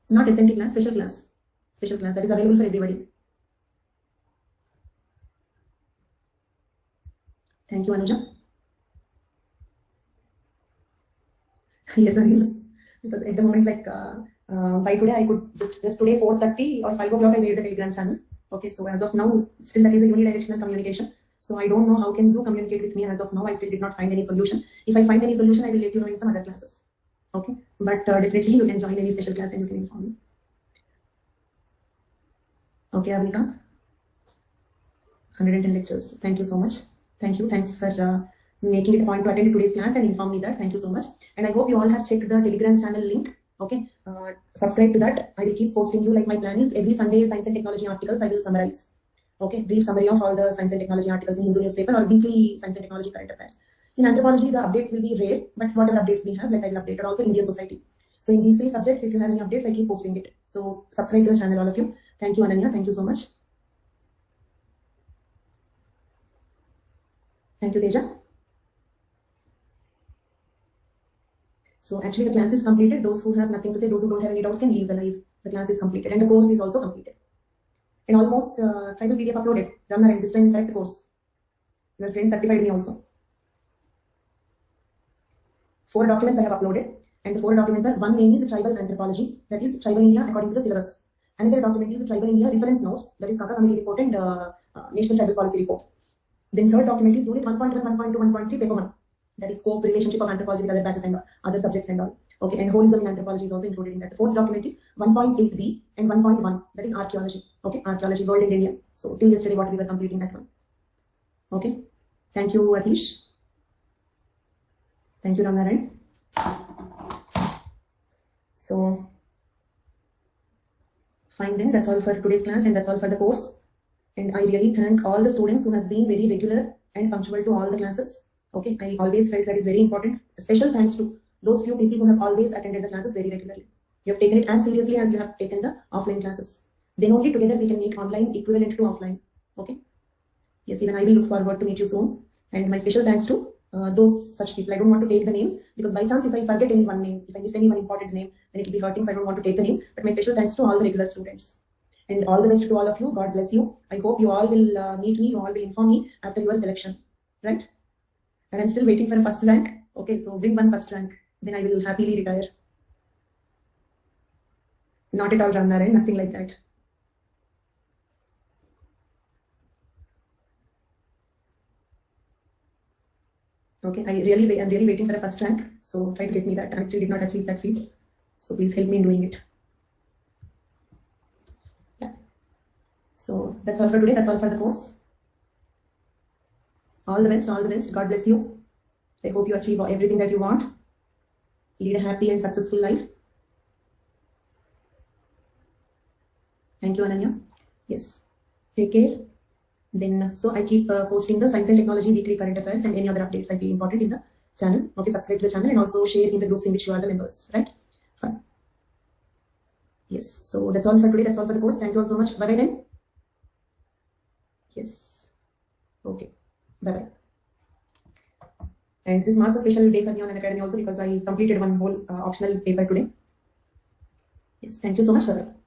Speaker 1: Not SNT class, special class. Special class that is available for everybody. Thank you, Anuja. Yes, Anil. Because at the moment, like by today, I could just today 4:30 or 5 o'clock, I made the Telegram channel. Okay, so as of now, still that is a unidirectional communication. So I don't know how can you communicate with me as of now. I still did not find any solution. If I find any solution, I will let you know in some other classes. Okay, but definitely you can join any special class and you can inform me. Okay, Avalika. 110 lectures. Thank you so much. Thank you. Thanks for making it a point to attend today's class and inform me that. Thank you so much. And I hope you all have checked the Telegram channel link. Okay, subscribe to that. I will keep posting you. Like my plan is every Sunday science and technology articles I will summarize. Okay, brief summary of all the science and technology articles in Hindu newspaper or weekly science and technology current affairs. In anthropology, the updates will be rare, but whatever updates we have, like I will update, and also Indian society. So in these 3 subjects, if you have any updates, I keep posting it. So subscribe to the channel, all of you. Thank you, Ananya. Thank you so much. Thank you, Teja. So actually the class is completed. Those who have nothing to say, those who don't have any doubts can leave the live. The class is completed and the course is also completed. And almost tribal PDF uploaded. Runner and this time correct course. Your friends certified me also. 4 documents I have uploaded. And the 4 documents are, one name is Tribal Anthropology, that is Tribal India according to the syllabus. Another document is Tribal India Reference Notes, that is Kaka Committee Report and National Tribal Policy Report. Then third document is Unit 1.1, 1.2, 1.3, Paper 1. That is scope, relationship of anthropology with other batches and other subjects and all. Okay, and holism in anthropology is also included in that. The fourth document is 1.8b and 1.1, that is archaeology. Okay, archaeology, world and India. So till yesterday what we were completing that one. Okay, thank you, Atish. Thank you, Ramnaran. So fine then, that's all for today's class and that's all for the course. And I really thank all the students who have been very regular and punctual to all the classes. Okay, I always felt that is very important. A special thanks to those few people who have always attended the classes very regularly. You have taken it as seriously as you have taken the offline classes. Then only together we can make online equivalent to offline. Okay. Yes, even I will look forward to meet you soon. And my special thanks to those such people. I don't want to take the names because by chance if I forget any one name, if I miss any one important name, then it will be hurting. So I don't want to take the names. But my special thanks to all the regular students. And all the best to all of you. God bless you. I hope you all will meet me. You all will inform me after your selection. Right? And I'm still waiting for a first rank. Okay, so bring one first rank. Then I will happily retire. Not at all, Ramnaran. Nothing like that. Okay, I'm really waiting for a first rank. So try to get me that. I still did not achieve that feat. So please help me in doing it. Yeah. So that's all for today. That's all for the course. All the best. All the best. God bless you. I hope you achieve everything that you want. Lead a happy and successful life. Thank you, Ananya. Yes. Take care. Then, so I keep posting the science and technology weekly current affairs and any other updates I feel important in the channel. Okay, subscribe to the channel and also share in the groups in which you are the members. Right? Fine. Yes. So that's all for today. That's all for the course. Thank you all so much. Bye bye then. Yes. Okay. Bye bye. And this marks a special day for me on an academy also because I completed one whole optional paper today. Yes, thank you so much. Bye-bye.